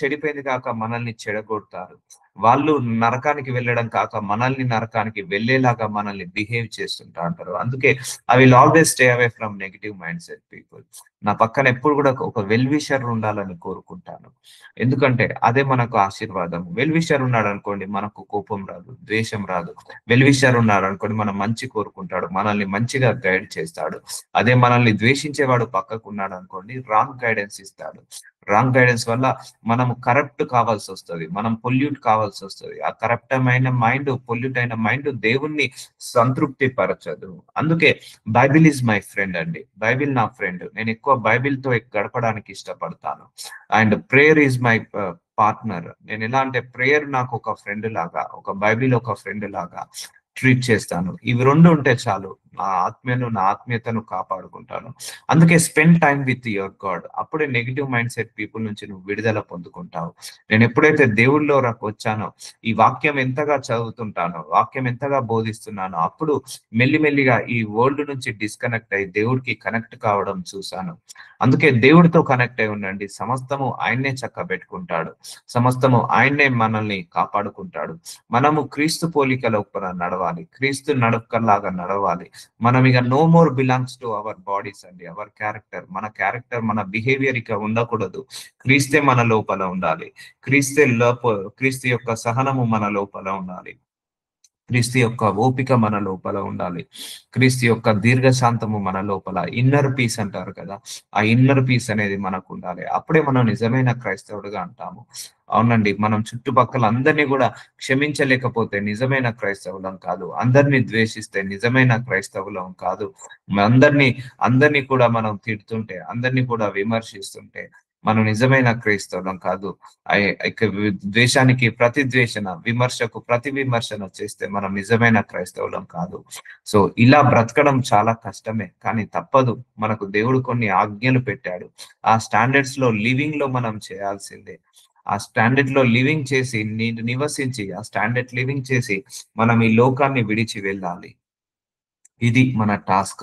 చెడిపోయింది కాక మనల్ని చెడగొడతారు. వాళ్ళు నరకానికి వెళ్ళడం కాక మనల్ని నరకానికి వెళ్ళేలాగా మనల్ని బిహేవ్ చేస్తుంటా అంటారు. అందుకే I will always stay away from negative mind set people. నా పక్కన ఎప్పుడు కూడా ఒక వెల్ విషర్ ఉండాలని కోరుకుంటాను. ఎందుకంటే అదే మనకు ఆశీర్వాదం. వెల్ విషర్ ఉన్నాడనుకోండి మనకు కోపం రాదు, ద్వేషం రాదు. వెల్ విషర్ ఉన్నాడనుకోండి మన మంచి కోరుకుంటాడు. మనల్ని మంచిగా గైడ్ చేస్తాడు. అదే మనల్ని ద్వేషించేవాడు పక్కకు ఉన్నాడనుకోండి రాంగ్ గైడెన్స్ ఇస్తాడు. రాంగ్ గైడెన్స్ వల్ల మనము కరప్ట్ కావాల్సొస్తది. మనం పొల్యూట్ కావాల్సొస్తది. ఆ పొల్యూట్ అయిన మైండ్ దేవుణ్ణి సంతృప్తి పరచదు. అందుకే బైబిల్ ఈజ్ మై ఫ్రెండ్ అండి. బైబిల్ నా ఫ్రెండ్. నేను ఎక్కువ బైబిల్‌తో గడపడానికి ఇష్టపడతాను. And prayer is my partner. నేను ఎలా అంటే ప్రేయర్ నాకు ఒక ఫ్రెండ్ లాగా, ఒక బైబిల్ ఒక ఫ్రెండ్ లాగా ట్రీట్ చేస్తాను. ఇవి 2 ఉంటే చాలు. నా ఆత్మీయతను కాపాడుకుంటాను. అందుకే spend time with your God. అప్పుడే నెగెటివ్ మైండ్ సెట్ పీపుల్ నుంచి నువ్వు విడుదల పొందుకుంటావు. నేను ఎప్పుడైతే దేవుళ్ళలోకి వచ్చానో, ఈ వాక్యం ఎంతగా చదువుతుంటానో, వాక్యం ఎంతగా బోధిస్తున్నానో, అప్పుడు మెల్లిమెల్లిగా ఈ వరల్డ్ నుంచి డిస్కనెక్ట్ అయ్యి దేవుడికి కనెక్ట్ కావడం చూశాను. అందుకే దేవుడితో కనెక్ట్ అయి ఉండండి. సమస్తము ఆయన్నే చక్కబెట్టుకుంటాడు. సమస్తము ఆయన్నే మనల్ని కాపాడుకుంటాడు. మనము క్రీస్తు పోలిక లోపల నడవాలి. క్రీస్తు నడకలాగా నడవాలి. మనం ఇక no more belongs to our bodies అండి. అవర్ క్యారెక్టర్, మన క్యారెక్టర్, మన బిహేవియర్ ఇక ఉండకూడదు. క్రీస్తే మన లోపల ఉండాలి. క్రీస్తు యొక్క సహనము మన లోపల ఉండాలి. క్రీస్తు యొక్క ఓపిక మన లోపల ఉండాలి. క్రీస్తు యొక్క దీర్ఘశాంతము మన లోపల, ఇన్నర్ పీస్ అంటారు కదా! ఆ ఇన్నర్ పీస్ అనేది మనకు ఉండాలి. అప్పుడే మనం నిజమైన క్రైస్తవుడుగా అంటాము. అవునండి. మనం చుట్టుపక్కల అందరిని గూడా క్షమించలేకపోతే నిజమైన క్రైస్తవులం కాదు. అందరిని ద్వేషిస్తే నిజమైన క్రైస్తవులం కాదు. అందరిని అందరిని కూడా మనం తిడుతుంటే, అందరిని కూడా విమర్శిస్తుంటే మనం నిజమైన క్రైస్తవులం కాదు. ఇక ద్వేషానికి ప్రతిద్వేషణ, విమర్శకు ప్రతి విమర్శన చేస్తే మనం నిజమైన క్రైస్తవులం కాదు. సో, ఇలా బ్రతకడం చాలా కష్టమే. కానీ తప్పదు. మనకు దేవుడు కొన్ని ఆజ్ఞలు పెట్టాడు. ఆ స్టాండర్డ్స్‌లో లివింగ్‌లో మనం చేయాల్సిందే. ఆ స్టాండర్డ్‌లో లివింగ్ చేసి నివసించి, ఆ స్టాండర్డ్ లివింగ్ చేసి మనం ఈ లోకాన్ని విడిచి వెళ్ళాలి. ఇది మన టాస్క్.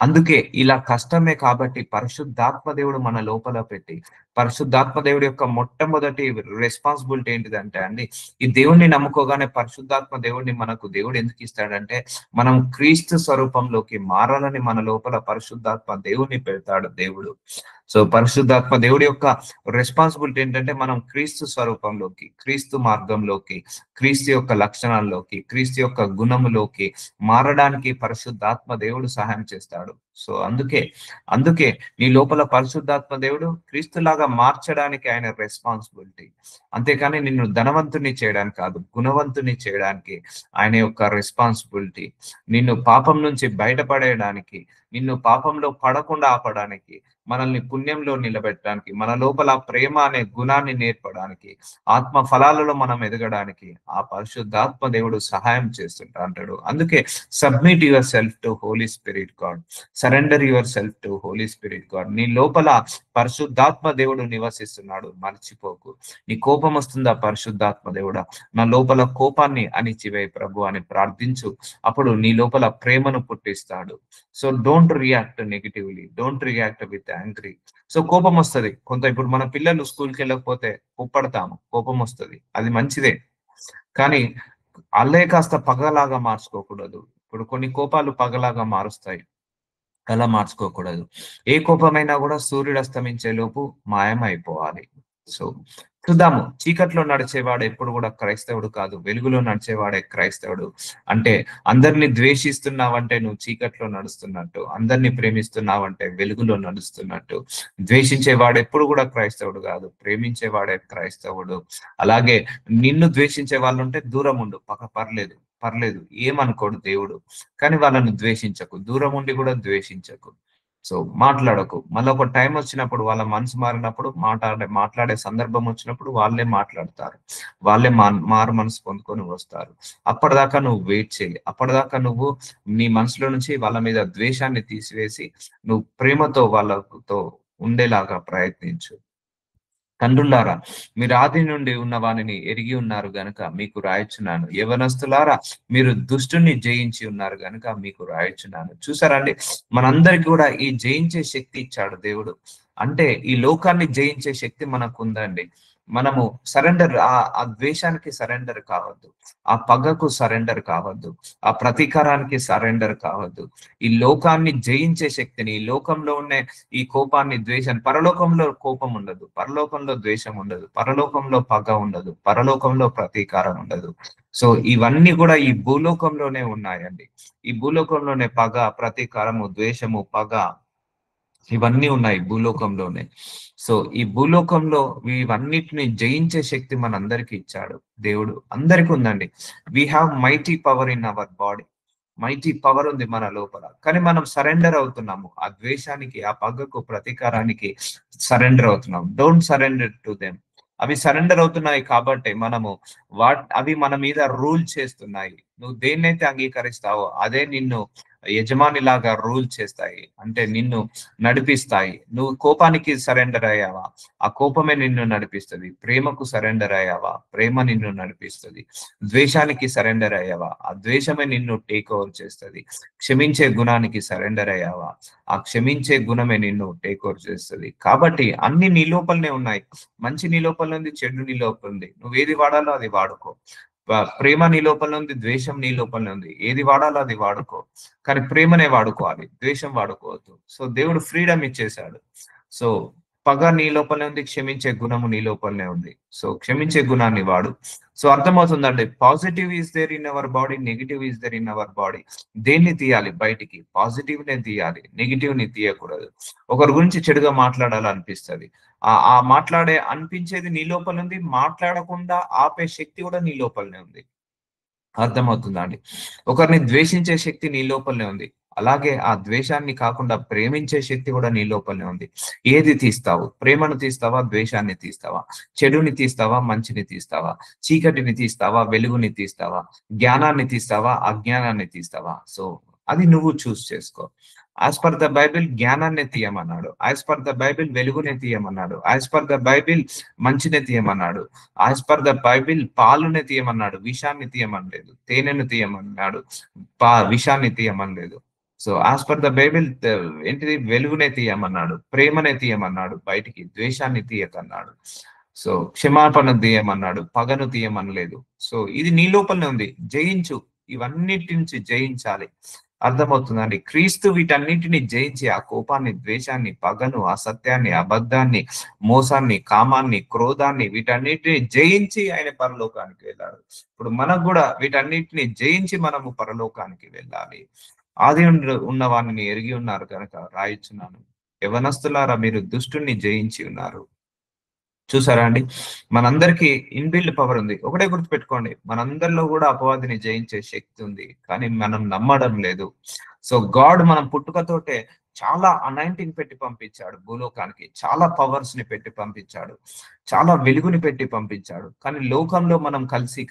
అందుకే ఇలా కష్టమే కాబట్టి పరిశుద్ధాత్మ దేవుడు మన లోపల పెట్టి, పరిశుద్ధాత్మ దేవుడి యొక్క మొట్టమొదటి రెస్పాన్సిబిలిటీ ఏంటిదంటే అండి, ఈ దేవుడిని నమ్ముకోగానే పరిశుద్ధాత్మ దేవుడిని మనకు దేవుడు ఎందుకు ఇస్తాడంటే, మనం క్రీస్తు స్వరూపంలోకి మారాలని మన లోపల పరిశుద్ధాత్మ దేవుడిని పెడతాడు దేవుడు. సో, పరిశుద్ధాత్మ దేవుడి యొక్క రెస్పాన్సిబిలిటీ ఏంటంటే, మనం క్రీస్తు స్వరూపంలోకి, క్రీస్తు మార్గంలోకి, క్రీస్తు యొక్క లక్షణాల్లోకి, క్రీస్తు యొక్క గుణములోకి మారడానికి పరిశుద్ధాత్మ దేవుడు సహాయం చేస్తాడు. సో అందుకే నీ లోపల పరిశుద్ధాత్మ దేవుడు క్రీస్తులాగా మార్చడానికి ఆయన రెస్పాన్సిబిలిటీ. అంతేకాని నిన్ను ధనవంతుని చేయడానికి కాదు, గుణవంతుని చేయడానికి ఆయన యొక్క రెస్పాన్సిబిలిటీ. నిన్ను పాపం నుంచి బయటపడేయడానికి, నిన్ను పాపంలో పడకుండా ఆపడానికి, మనల్ని పుణ్యంలో నిలబెట్టడానికి, మన లోపల ప్రేమ అనే గుణాన్ని నేర్పడానికి, ఆత్మ ఫలాలలో మనం ఎదగడానికి ఆ పరిశుద్ధాత్మ దేవుడు సహాయం చేస్తుంటా అంటాడు. అందుకే submit yourself to Holy Spirit God. Surrender yourself to Holy Spirit God. నీ లోపల పరిశుద్ధాత్మ దేవుడు నివసిస్తున్నాడు, మర్చిపోకు. నీ కోపం వస్తుందా పరిశుద్ధాత్మ దేవుడా, నా లోపల కోపాన్ని అణిచివేయి ప్రభు అని ప్రార్థించు. అప్పుడు నీ లోపల ప్రేమను పుట్టిస్తాడు. So don't react negatively, don't react with angry. So కోపం వస్తది. ఇప్పుడు మన పిల్లలు స్కూల్‌కి వెళ్ళకపోతే కోప్పడతాము. కోపం వస్తది. అది మంచిదే. కానీ అల్లే కాస్త పగలాగా మార్చుకోకూడదు. ఇప్పుడు కొన్ని కోపాలు పగలాగా మారుస్తాయి. అలా మార్చుకోకూడదు. ఏ కోపమైనా గూడా సూర్యుడు అస్తమించే లోపు మాయమైపోవాలి. సో, చూద్దాము. చీకట్లో నడిచేవాడు ఎప్పుడు గూడా క్రైస్తవుడు కాదు. వెలుగులో నడిచేవాడే క్రైస్తవుడు. అంటే అందరిని ద్వేషిస్తున్నావంటే నువ్వు చీకట్లో నడుస్తున్నట్టు. అందరిని ప్రేమిస్తున్నావంటే వెలుగులో నడుస్తున్నట్టు. ద్వేషించేవాడు ఎప్పుడు గూడా క్రైస్తవుడు గాదు. ప్రేమించేవాడే క్రైస్తవుడు. అలాగే నిన్ను ద్వేషించే వాళ్ళుంటే దూరం ఉండు. పర్లేదు. పర్లేదు. ఏమనుకోడు దేవుడు. కానీ వాళ్ళని ద్వేషించకు. దూరం ఉండి కూడా ద్వేషించకు. సో, మాట్లాడకు. మళ్ళా ఒక టైం వచ్చినప్పుడు వాళ్ళ మనసు మారినప్పుడు మాట్లాడే సందర్భం వచ్చినప్పుడు వాళ్ళే మాట్లాడతారు. వాళ్ళే మారు మనసు పొందుకొని వస్తారు. అప్పటిదాకా నువ్వు వెయిట్ చెయ్యి. అప్పటిదాకా నువ్వు నీ మనసులో నుంచి వాళ్ళ మీద ద్వేషాన్ని తీసివేసి, నువ్వు ప్రేమతో వాళ్ళతో ఉండేలాగా ప్రయత్నించు. తండ్రులారా, మీరు ఆది నుండి ఉన్న వానిని ఎరిగి ఉన్నారు గనుక మీకు రాయొచ్చున్నాను. యవనస్తులారా, మీరు దుష్టుని జయించి ఉన్నారు గనుక మీకు రాయొచ్చున్నాను. చూసారండి, మనందరికి కూడా ఈ జయించే శక్తి ఇచ్చాడు దేవుడు. అంటే ఈ లోకాన్ని జయించే శక్తి మనకు ఉందండి. మనము సరెండర్, ఆ ద్వేషానికి సరెండర్ కావద్దు, ఆ పగకు సరెండర్ కావద్దు, ఆ ప్రతీకారానికి సరెండర్ కావద్దు. ఈ లోకాన్ని జయించే శక్తిని, ఈ లోకంలో ఉన్న ఈ కోపాన్ని, ద్వేషాన్ని, పరలోకంలో కోపం ఉండదు, పరలోకంలో ద్వేషం ఉండదు, పరలోకంలో పగ ఉండదు, పరలోకంలో ప్రతీకారం ఉండదు. సో ఇవన్నీ కూడా ఈ భూలోకంలోనే ఉన్నాయండి. ఈ భూలోకంలోనే పగ, ప్రతీకారము, ద్వేషము, పగ ఇవన్నీ ఉన్నాయి భూలోకంలోనే. సో ఈ భూలోకంలో ఇవన్నిటిని జయించే శక్తి మనందరికి ఇచ్చాడు దేవుడు. అందరికి ఉందండి. We have mighty power in our body. Mighty power ఉంది మన లోపల. కానీ మనం సరెండర్ అవుతున్నాము ఆ ద్వేషానికి, ఆ పగకు, ప్రతీకారానికి సరెండర్ అవుతున్నాం. Don't surrender to them. అవి సరెండర్ అవుతున్నాయి కాబట్టి మనము అవి మన మీద రూల్ చేస్తున్నాయి. నువ్వు దేన్నైతే అంగీకరిస్తావో అదే నిన్ను యజమానిలాగా రూల్ చేస్తాయి, అంటే నిన్ను నడిపిస్తాయి. నువ్వు కోపానికి సరెండర్ అయ్యావా, ఆ కోపమే నిన్ను నడిపిస్తుంది. ప్రేమకు సరెండర్ అయ్యావా, ప్రేమ నిన్ను నడిపిస్తుంది. ద్వేషానికి సరెండర్ అయ్యావా, ఆ ద్వేషమే నిన్ను టేక్ ఓవర్ చేస్తుంది. క్షమించే గుణానికి సరెండర్ అయ్యావా, ఆ క్షమించే గుణమే నిన్ను టేక్ ఓవర్ చేస్తుంది. కాబట్టి అన్ని నీ లోపలనే ఉన్నాయి. మంచి నీ లోపల ఉంది, చెడు నీ లోపల ఉంది. నువ్వు ఏది వాడాలో అది వాడుకో. ప్రేమ నీ లోపల ఉంది, ద్వేషం నీ లోపలనే ఉంది. ఏది వాడాలో అది వాడుకో. కానీ ప్రేమనే వాడుకోవాలి, ద్వేషం వాడుకోవద్దు. సో దేవుడు ఫ్రీడమ్ ఇచ్చేశాడు. సో పగ నీ లోపలనే ఉంది, క్షమించే గుణము నీ లోపలనే ఉంది. సో క్షమించే గుణాన్ని వాడు. సో అర్థమవుతుందండి. Positive is there in our body, negative is there in our body. దేన్ని తీయాలి బయటికి? పాజిటివ్ నే తీయాలి, నెగిటివ్ ని తీయకూడదు. ఒకరి గురించి చెడుగా మాట్లాడాలనిపిస్తుంది, ఆ మాట్లాడే అనిపించేది నీ లోపల ఉంది. మాట్లాడకుండా ఆపే శక్తి కూడా నీ లోపలనే ఉంది. అర్థమవుతుందా అండి? ఒకరిని ద్వేషించే శక్తి నీ లోపలనే ఉంది. అలాగే ఆ ద్వేషాన్ని కాకుండా ప్రేమించే శక్తి కూడా నీ లోపలనే ఉంది. ఏది తీస్తావు? ప్రేమను తీస్తావా, ద్వేషాన్ని తీస్తావా? చెడుని తీస్తావా, మంచిని తీస్తావా? చీకటిని తీస్తావా, వెలుగుని తీస్తావా? జ్ఞానాన్ని తీస్తావా, అజ్ఞానాన్ని తీస్తావా? సో అది నువ్వు చూస్ చేసుకో. యాజ్ పర్ ద బైబిల్ జ్ఞానాన్ని తీయమన్నాడు, యాజ్ పర్ ద బైబిల్ వెలుగునే తీయమన్నాడు, యాజ్ పర్ ద బైబిల్ మంచినే తీయమన్నాడు, యాజ్ పర్ ద బైబిల్ పాలునే తీయమన్నాడు, విషాన్ని తీయమనలేదు. తేనెను తీయమన్నాడు, విషాన్ని తీయమనలేదు. So as per the Bible ఏంటిది? వెలుగునే తీయమన్నాడు, ప్రేమనే తీయమన్నాడు, బయటికి ద్వేషాన్ని తీయకన్నాడు. సో క్షమాపణ తీయమన్నాడు, పగను తీయమనలేదు. సో ఇది నీ లోపలనే ఉంది. జయించు, ఇవన్నిటి నుంచి జయించాలి. అర్థమవుతుందండి. క్రీస్తు వీటన్నిటిని జయించి ఆ కోపాన్ని, ద్వేషాన్ని, పగను, అసత్యాన్ని, అబద్ధాన్ని, మోసాన్ని, కామాన్ని, క్రోధాన్ని, వీటన్నిటిని జయించి ఆయన పరలోకానికి వెళ్ళాడు. ఇప్పుడు మనకు కూడా వీటన్నిటిని జయించి మనము పరలోకానికి వెళ్ళాలి. ఆది ఉన్న వారిని ఎరిగి ఉన్నారు కనుక రాయిచున్నాను. యవనస్తులారా, మీరు దుష్టుని జయించి ఉన్నారు. చూసారా అండి? మనందరికీ ఇన్‌బిల్డ్ పవర్ ఉంది. ఒకటే గుర్తుపెట్టుకోండి, మనందరిలో కూడా అపవాదిని జయించే శక్తి ఉంది. కానీ మనం నమ్మడం లేదు. సో గాడ్ మనం పుట్టుకతోటే చాలా అనాయింటింగ్ పెట్టి పంపించాడు భూలోకానికి. చాలా పవర్స్ ని పెట్టి పంపించాడు. చాలా వెలుగుని పెట్టి పంపించాడు. కానీ లోకంలో మనం కలిసి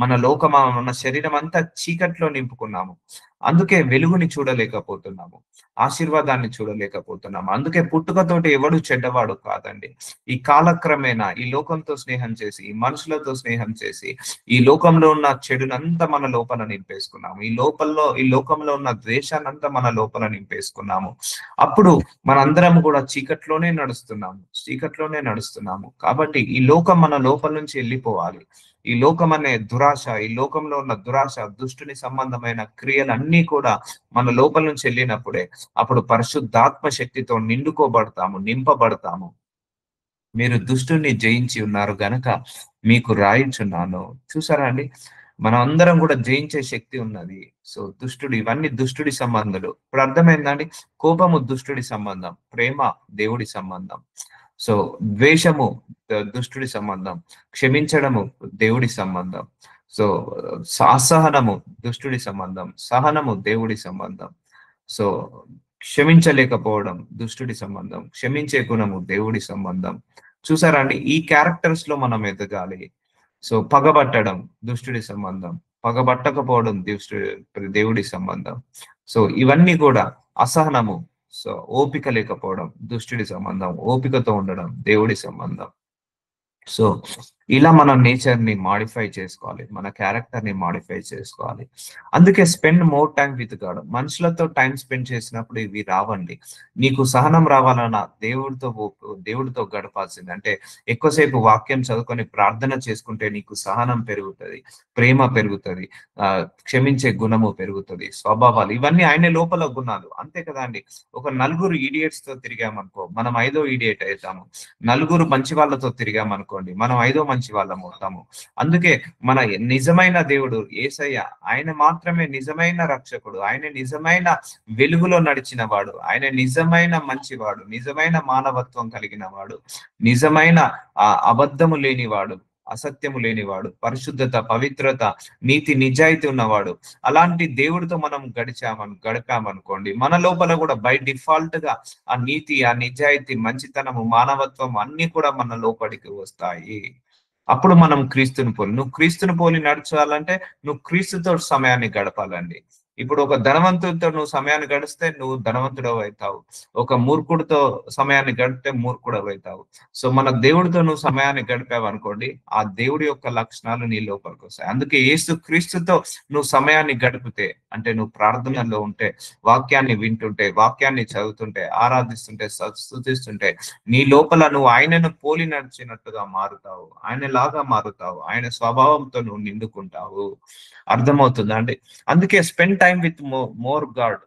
మన శరీరం అంతా చీకట్లో నింపుకున్నాము. అందుకే వెలుగుని చూడలేకపోతున్నాము, ఆశీర్వాదాన్ని చూడలేకపోతున్నాము. అందుకే పుట్టుకతోటి ఎవడు చెడ్డవాడు కాదండి. ఈ కాలక్రమేణా ఈ లోకంతో స్నేహం చేసి, ఈ మనుషులతో స్నేహం చేసి, ఈ లోకంలో ఉన్న చెడునంతా మన లోపల నింపేసుకున్నాము. ఈ లోకంలో ఉన్న ద్వేషాన్నంతా మన లోపల నింపేసుకున్నాము. అప్పుడు మనందరం కూడా చీకట్లోనే నడుస్తున్నాము. కాబట్టి ఈ లోకం మన లోపల నుంచి వెళ్ళిపోవాలి. ఈ లోకం అనే దురాశ, ఈ లోకంలో ఉన్న దురాశ, దుష్టుని సంబంధమైన క్రియలన్నీ కూడా మన లోపల నుంచి వెళ్ళినప్పుడే అప్పుడు పరిశుద్ధాత్మ శక్తితో నింపబడతాము. మీరు దుష్టుని జయించి ఉన్నారు గనక మీకు రాయిచున్నాను. చూసారా అండి? మనం అందరం కూడా జయించే శక్తి ఉన్నది. సో ఇవన్నీ దుష్టుడి సంబంధాలు. ఇప్పుడు అర్థమైందండి? కోపము దుష్టుడి సంబంధం, ప్రేమ దేవుడి సంబంధం. సో ద్వేషము దుష్టుడి సంబంధం, క్షమించడము దేవుడి సంబంధం. సో అసహనము దుష్టుడి సంబంధం, సహనము దేవుడి సంబంధం. సో క్షమించలేకపోవడం దుష్టుడి సంబంధం, క్షమించే గుణము దేవుడి సంబంధం. చూసారా అండి? ఈ క్యారెక్టర్స్ లో మనం ఎదగాలి. సో పగబట్టడం దుష్టుడి సంబంధం, పగబట్టకపోవడం దేవుడి సంబంధం. సో ఇవన్నీ కూడా అసహనము, సో ఓపిక లేకపోవడం దుష్టుడి సంబంధం, ఓపికతో ఉండడం దేవుడి సంబంధం. సో ఇలా మన నేచర్ ని మాడిఫై చేసుకోవాలి, మన క్యారెక్టర్ ని మాడిఫై చేసుకోవాలి. అందుకే spend more time with God. మనుషులతో టైం స్పెండ్ చేసినప్పుడు ఇవి రావండి. నీకు సహనం రావాలన్నా దేవుడితో గడపాల్సింది. అంటే ఎక్కువసేపు వాక్యం చదువుకొని ప్రార్థన చేసుకుంటే నీకు సహనం పెరుగుతుంది, ప్రేమ పెరుగుతుంది, క్షమించే గుణము పెరుగుతుంది, స్వభావాలు ఇవన్నీ ఆయన లోపల గుణాలు. అంతే కదా అండి. ఒక నలుగురు ఈడియట్స్ తో తిరిగామనుకో, మనం 5వ ఈడియట్ అవుతాము. నలుగురు మంచి వాళ్ళతో తిరిగామనుకోండి, మనం 5వ మంచి వాళ్ళం అవుతాము. అందుకే మన నిజమైన దేవుడు యేసయ్య, ఆయన మాత్రమే నిజమైన రక్షకుడు, ఆయన నిజమైన వెలుగులో నడిచిన వాడు, ఆయన నిజమైన మంచివాడు, నిజమైన మానవత్వం కలిగిన వాడు, నిజమైన అబద్ధము లేనివాడు, అసత్యము లేనివాడు, పరిశుద్ధత, పవిత్రత, నీతి, నిజాయితీ ఉన్నవాడు. అలాంటి దేవుడితో మనం గడిపామనుకోండి, మన లోపల కూడా బై డిఫాల్ట్ గా ఆ నీతి, ఆ నిజాయితీ, మంచితనము, మానవత్వం అన్ని కూడా మన లోపలికి వస్తాయి. అప్పుడు మనం నువ్వు క్రీస్తుని పోలి నడచాలంటే నువ్వు క్రీస్తుతో సమయాన్ని గడపాలండి. ఇప్పుడు ఒక ధనవంతుడితో నువ్వు సమయాన్ని గడిస్తే నువ్వు ధనవంతుడవు అవుతావు. ఒక మూర్ఖుడితో సమయాన్ని గడిపితే మూర్ఖుడవు అవుతావు. సో మన దేవుడితో నువ్వు సమయాన్ని గడిపావు అనుకోండి, ఆ దేవుడి యొక్క లక్షణాలు నీ లోపలికి వస్తాయి. అందుకే యేసు క్రీస్తుతో నువ్వు సమయాన్ని గడిపితే, అంటే నువ్వు ప్రార్థనలో ఉంటే, వాక్యాన్ని వింటుంటే, వాక్యాన్ని చదువుతుంటే, ఆరాధిస్తుంటే, స్తుతిస్తుంటే, నీ లోపల నువ్వు ఆయనను పోలి నడిచినట్టుగా మారుతావు, ఆయనలాగా మారుతావు, ఆయన స్వభావంతో నువ్వు నిండుకుంటావు. అర్థమవుతుందా అండి? అందుకే spend time with more God.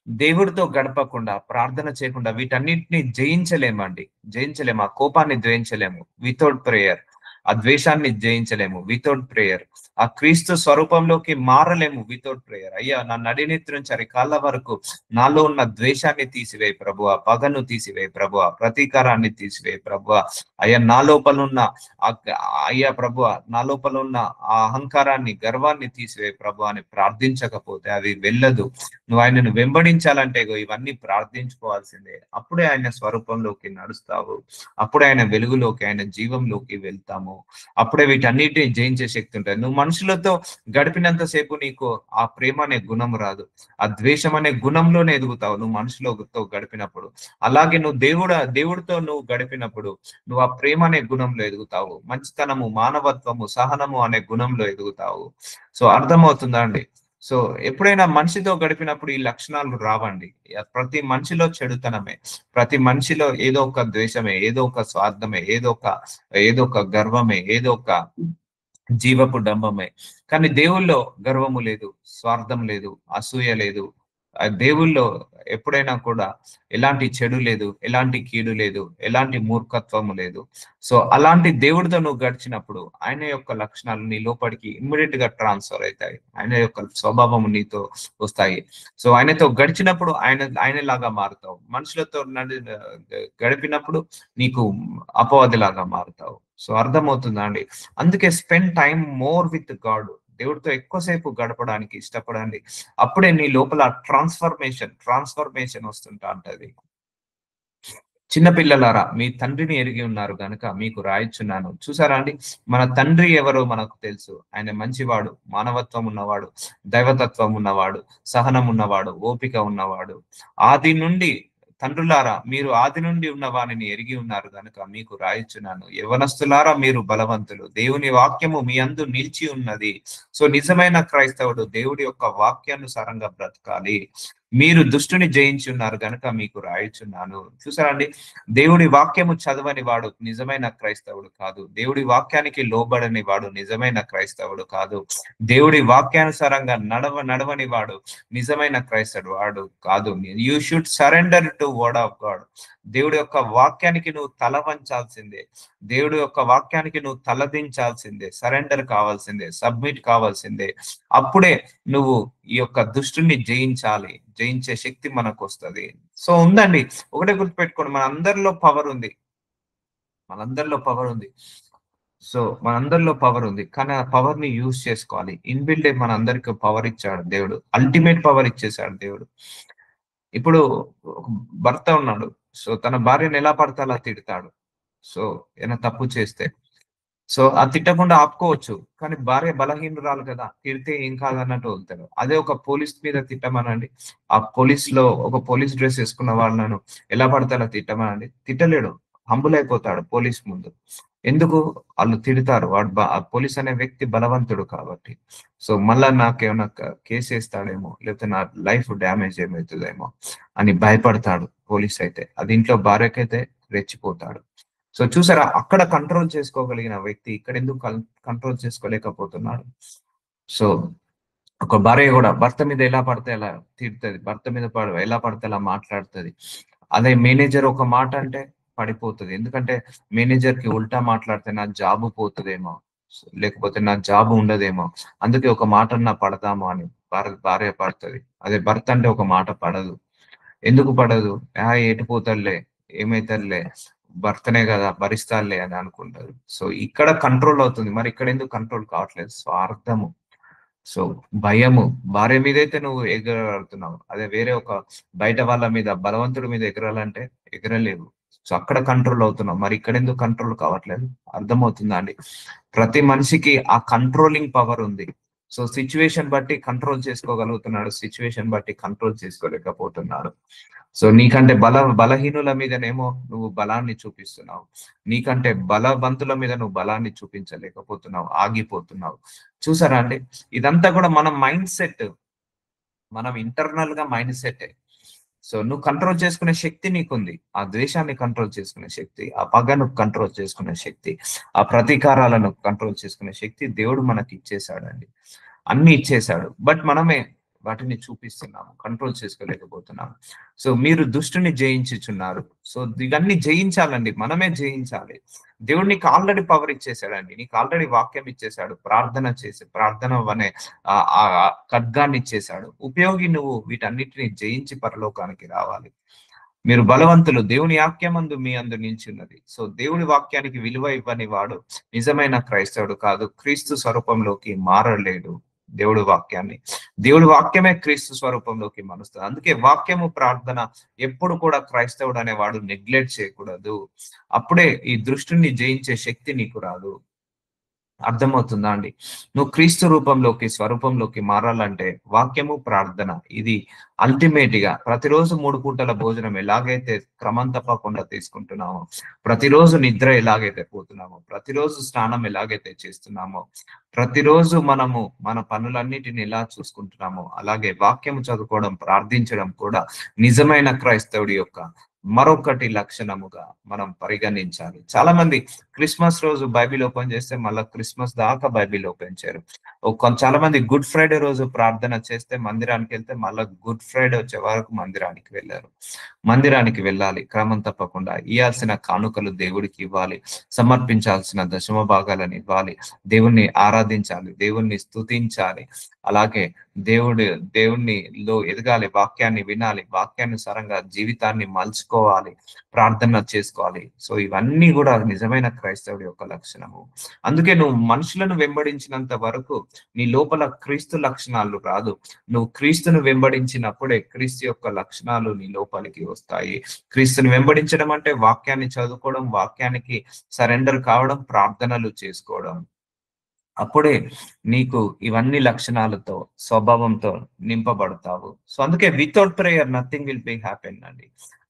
దేవుడితో గడపకుండా, ప్రార్థన చేయకుండా వీటన్నిటిని జయించలేమండి. జయించలేము. ఆ కోపాన్ని జయించలేము వితౌట్ ప్రేయర్. ఆ ద్వేషాన్ని జయించలేము వితౌట్ ప్రేయర్. ఆ క్రీస్తు స్వరూపంలోకి మారలేము వితౌట్ ప్రేయర్. అయ్యా, నా నడినెత్తి నుంచి అరికాళ్ళ వరకు నాలో ఉన్న ద్వేషాన్ని తీసివేయి ప్రభువా, పగను తీసివేయి ప్రభువా, ప్రతీకారాన్ని తీసివేయి ప్రభువా. అయ్యా, నా లోపల ఉన్న అయ్యా ప్రభువా, నా లోపల ఉన్న ఆ అహంకారాన్ని, గర్వాన్ని తీసివేయి ప్రభువా అని ప్రార్థించకపోతే అది వెళ్ళదు. నువ్వు ఆయనను వెంబడించాలంటే ఇవన్నీ ప్రార్థించుకోవాల్సిందే. అప్పుడే ఆయన స్వరూపంలోకి నడుస్తావు, అప్పుడే ఆయన వెలుగులోకి, ఆయన జీవంలోకి వెళ్తాము. అప్పుడే వీటన్నిటిని జయించే శక్తి ఉంటుంది. నువ్వు మనుషులతో గడిపినంత సేపు నీకు ఆ ప్రేమ అనే గుణం రాదు, ఆ ద్వేషం అనే గుణంలోనే ఎదుగుతావు నువ్వు మనుషులతో గడిపినప్పుడు. అలాగే నువ్వు దేవుడితో నువ్వు గడిపినప్పుడు నువ్వు ఆ ప్రేమ అనే గుణంలో ఎదుగుతావు, మంచితనము, మానవత్వము, సహనము అనే గుణంలో ఎదుగుతావు. సో అర్థమవుతుందా అండి? సో ఎప్పుడైనా మనిషితో గడిపినప్పుడు ఈ లక్షణాలు రావండి. ప్రతి మనిషిలో చెడుతనమే, ప్రతి మనిషిలో ఏదో ఒక ద్వేషమే, ఏదో ఒక స్వార్థమే, ఏదో ఒక గర్వమే, ఏదో ఒక జీవపు డంబమే. కానీ దేవుళ్ళో గర్వము లేదు, స్వార్థం లేదు, అసూయ లేదు. దేవుళ్ళో ఎప్పుడైనా కూడా ఎలాంటి చెడు లేదు, ఎలాంటి కీడు లేదు, ఎలాంటి మూర్ఖత్వము లేదు. సో అలాంటి దేవుడితో నువ్వు గడిచినప్పుడు ఆయన యొక్క లక్షణాలు నీ లోపలికి ఇమ్మీడియట్ గా ట్రాన్స్ఫర్ అవుతాయి. ఆయన యొక్క స్వభావము నీతో వస్తాయి. సో ఆయనతో గడిచినప్పుడు ఆయనలాగా మారుతావు. మనుషులతో గడిపినప్పుడు నీకు అపవాదిలాగా మారుతావు. సో అర్థమవుతుందా అండి? అందుకే spend time more with God. దేవుడితో ఎక్కువసేపు గడపడానికి ఇష్టపడండి. అప్పుడే నీ లోపల ట్రాన్స్ఫర్మేషన్ వస్తుంటా ఉంటది. చిన్న పిల్లలారా, మీ తండ్రిని ఎరిగి ఉన్నారు గనుక మీకు రాయిచున్నాను. చూసారా అండి? మన తండ్రి ఎవరో మనకు తెలుసు. ఆయన మంచివాడు, మానవత్వం ఉన్నవాడు, దైవతత్వం ఉన్నవాడు, సహనం ఉన్నవాడు, ఓపిక ఉన్నవాడు. ఆది నుండి తండ్రులారా, మీరు ఆది నుండి ఉన్న వానిని ఎరిగి ఉన్నారు గనుక మీకు రాయిచున్నాను. యవనస్తులారా, మీరు బలవంతులు, దేవుని వాక్యము మీ అందు నిలిచి ఉన్నది. సో నిజమైన క్రైస్తవుడు దేవుడి యొక్క వాక్యానుసారంగా బ్రతకాలి. మీరు దుష్టుని జయించి ఉన్నారు గనుక మీకు రాయిచున్నాను. చూసారా అండి? దేవుడి వాక్యము చదవని వాడు నిజమైన క్రైస్తవుడు కాదు. దేవుడి వాక్యానికి లోబడని వాడు నిజమైన క్రైస్తవుడు కాదు. దేవుడి వాక్యానుసారంగా నడవని వాడు నిజమైన క్రైస్తవుడు వాడు కాదు. You should surrender to word of God. దేవుడి యొక్క వాక్యానికి నువ్వు తల వంచాల్సిందే. దేవుడి యొక్క వాక్యానికి నువ్వు తలదించాల్సిందే, సరెండర్ కావాల్సిందే, సబ్మిట్ కావాల్సిందే. అప్పుడే నువ్వు ఈ యొక్క దుష్టుని జయించాలి. జయించే శక్తి మనకు వస్తుంది. సో ఉందండి, ఒకటే గుర్తుపెట్టుకోండి, మనందరిలో పవర్ ఉంది. మనందరిలో పవర్ ఉంది. సో మనందరిలో పవర్ ఉంది. కానీ ఆ పవర్ ని యూజ్ చేసుకోవాలి. ఇన్బిల్డే మనందరికి పవర్ ఇచ్చాడు దేవుడు. అల్టిమేట్ పవర్ ఇచ్చేసాడు దేవుడు. ఇప్పుడు ఒక భర్త ఉన్నాడు. సో తన భార్యను ఎలా పడితే అలా తిడతాడు. సో ఏమైనా తప్పు చేస్తే. సో అది తిట్టకుండా ఆపుకోవచ్చు. కానీ భార్య బలహీనురాలు కదా! తిడితే ఏం కాదన్నట్టు వదులుతాడు. అదే ఒక పోలీస్ మీద తిట్టమనండి. ఆ పోలీస్‌లో ఒక పోలీస్ డ్రెస్ ఏసుకున్న వాళ్ళను ఎలా పడితే అలా తిట్టమనండి. తిట్టలేడు. హంబుల్ అయిపోతాడు పోలీస్ ముందు. ఎందుకు? వాళ్ళు తిడతారు. వాడు పోలీస్ అనే వ్యక్తి బలవంతుడు కాబట్టి. సో మళ్ళా నాకేమన్నా కేసు వేస్తాడేమో, లేకపోతే నా లైఫ్ డ్యామేజ్ ఏమవుతుందేమో అని భయపడతాడు పోలీస్ అయితే. అది ఇంట్లో భార్యకైతే రెచ్చిపోతాడు. సో చూసారా, అక్కడ కంట్రోల్ చేసుకోగలిగిన వ్యక్తి ఇక్కడ ఎందుకు కంట్రోల్ చేసుకోలేకపోతున్నాడు? సో ఒక భార్య కూడా భర్త మీద ఎలా పడితే అలా తిడుతుంది, భర్త మీద ఎలా పడితే అలా మాట్లాడుతుంది. అదే మేనేజర్ ఒక మాట అంటే పడిపోతుంది. ఎందుకంటే మేనేజర్ కి ఉల్టా మాట్లాడితే నా జాబ్ పోతుందేమో, లేకపోతే నా జాబ్ ఉండదేమో, అందుకే ఒక మాట నా పడతామో అని భార్య పడుతుంది. అదే భర్త అంటే ఒక మాట పడదు. ఎందుకు పడదు? ఎటు పోతాడులే, ఏమైతాడులే, భర్తనే కదా భరిస్తాడులే అని అనుకుంటారు. సో ఇక్కడ కంట్రోల్ అవుతుంది. మరి ఇక్కడ ఎందుకు కంట్రోల్ కావట్లేదు? స్వార్థము. సో భయము. భార్య మీదైతే నువ్వు ఎగరగలుగుతున్నావు, అదే వేరే ఒక బయట వాళ్ళ మీద, బలవంతుడి మీద ఎగరాలంటే ఎగరలేవు. సో అక్కడ కంట్రోల్ అవుతున్నావు. మరి ఇక్కడ ఎందుకు కంట్రోల్ కావట్లేదు? అర్థమవుతుందా అండి? ప్రతి మనిషికి ఆ కంట్రోలింగ్ పవర్ ఉంది. సో సిచ్యువేషన్ బట్టి కంట్రోల్ చేసుకోగలుగుతున్నాడు, సిచ్యువేషన్ బట్టి కంట్రోల్ చేసుకోలేకపోతున్నాడు. సో నీకంటే బలహీనుల మీదనేమో నువ్వు బలాన్ని చూపిస్తున్నావు, నీకంటే బలవంతుల మీద నువ్వు బలాన్ని చూపించలేకపోతున్నావు, ఆగిపోతున్నావు. చూసారా అండి? ఇదంతా కూడా మన మైండ్ సెట్, మనం ఇంటర్నల్ గా మైండ్ సెట్. సో నువ్వు కంట్రోల్ చేసుకునే శక్తి నీకుంది. ఆ ద్వేషాన్ని కంట్రోల్ చేసుకునే శక్తి, ఆ పగను కంట్రోల్ చేసుకునే శక్తి, ఆ ప్రతీకారాలను కంట్రోల్ చేసుకునే శక్తి దేవుడు మనకి ఇచ్చేసాడండి. అన్ని ఇచ్చేసాడు. బట్ మనమే వాటిని చూపిస్తున్నాము, కంట్రోల్ చేసుకోలేకపోతున్నాము. సో మీరు దుష్టుని జయించుచున్నారు. సో ఇవన్నీ జయించాలండి, మనమే జయించాలి. దేవుడు నీకు ఆల్రెడీ పవర్ ఇచ్చేసాడండి, నీకు ఆల్రెడీ వాక్యం ఇచ్చేసాడు, ప్రార్థన చేసి, ప్రార్థన అనే ఆ ఖడ్గాన్ని ఇచ్చేసాడు. ఉపయోగి నువ్వు వీటన్నిటిని జయించి పరలోకానికి రావాలి. మీరు బలవంతులు, దేవుని వాక్యమందు మీ అందు నిలిచున్నది. సో దేవుని వాక్యానికి విలువ ఇవ్వని వాడు నిజమైన క్రైస్తవుడు కాదు, క్రీస్తు స్వరూపంలోకి మారలేడు. దేవుడి వాక్యమే క్రీస్తు స్వరూపంలోకి మరుస్తుంది. అందుకే వాక్యము, ప్రార్థన ఎప్పుడు కూడా క్రైస్తవుడు అనేవాడు నెగ్లెక్ట్ చేయకూడదు. అప్పుడే ఈ దృష్టిని జయించే శక్తి నీకు రాదు. అర్థమవుతుందా అండి? నువ్వు క్రీస్తు రూపంలోకి, స్వరూపంలోకి మారాలంటే వాక్యము, ప్రార్థన ఇది అల్టిమేట్ గా. ప్రతిరోజు 3 పూటల భోజనం ఎలాగైతే క్రమం తప్పకుండా తీసుకుంటున్నామో, ప్రతిరోజు నిద్ర ఎలాగైతే పోతున్నామో, ప్రతిరోజు స్నానం ఎలాగైతే చేస్తున్నామో, ప్రతిరోజు మనము మన పనులన్నిటిని ఎలా చూసుకుంటున్నామో, అలాగే వాక్యము చదువుకోవడం, ప్రార్థించడం కూడా నిజమైన క్రైస్తవుడి యొక్క మరొకటి లక్షణముగా మనం పరిగణించాలి. చాలా మంది క్రిస్మస్ రోజు బైబిల్ ఓపెన్ చేస్తే మళ్ళీ క్రిస్మస్ దాకా బైబిల్ ఓపెన్ చేయరు. చాలా మంది గుడ్ ఫ్రైడే రోజు ప్రార్థన చేస్తే, మందిరానికి వెళ్తే మళ్ళీ గుడ్ ఫ్రైడే వచ్చే వరకు మందిరానికి వెళ్ళారు. మందిరానికి వెళ్ళాలి, క్రమం తప్పకుండా ఇవ్వాల్సిన కానుకలు దేవుడికి ఇవ్వాలి, సమర్పించాల్సిన దశమ భాగాలను ఇవ్వాలి, దేవుణ్ణి ఆరాధించాలి, దేవుణ్ణి స్తుతించాలి. అలాగే దేవుణ్ణిలో ఎదగాలి, వాక్యాన్ని వినాలి, వాక్యానుసారంగా జీవితాన్ని మలుచుకోవాలి, ప్రార్థన చేసుకోవాలి. సో ఇవన్నీ కూడా నిజమైన క్రైస్తవుడి యొక్క లక్షణము. అందుకే నువ్వు మనుషులను వెంబడించినంత వరకు నీ లోపల క్రీస్తు లక్షణాలు రాదు. నువ్వు క్రీస్తును వెంబడించినప్పుడే క్రీస్తు యొక్క లక్షణాలు నీ లోపలికి వస్తాయి. క్రీస్తుని వెంబడించడం అంటే వాక్యాన్ని చదువుకోవడం, వాక్యానికి సరెండర్ కావడం, ప్రార్థనలు చేసుకోవడం. అప్పుడే నీకు ఇవన్నీ లక్షణాలతో, స్వభావంతో నింపబడతావు. సో అందుకే without prayer nothing will be happen అండి.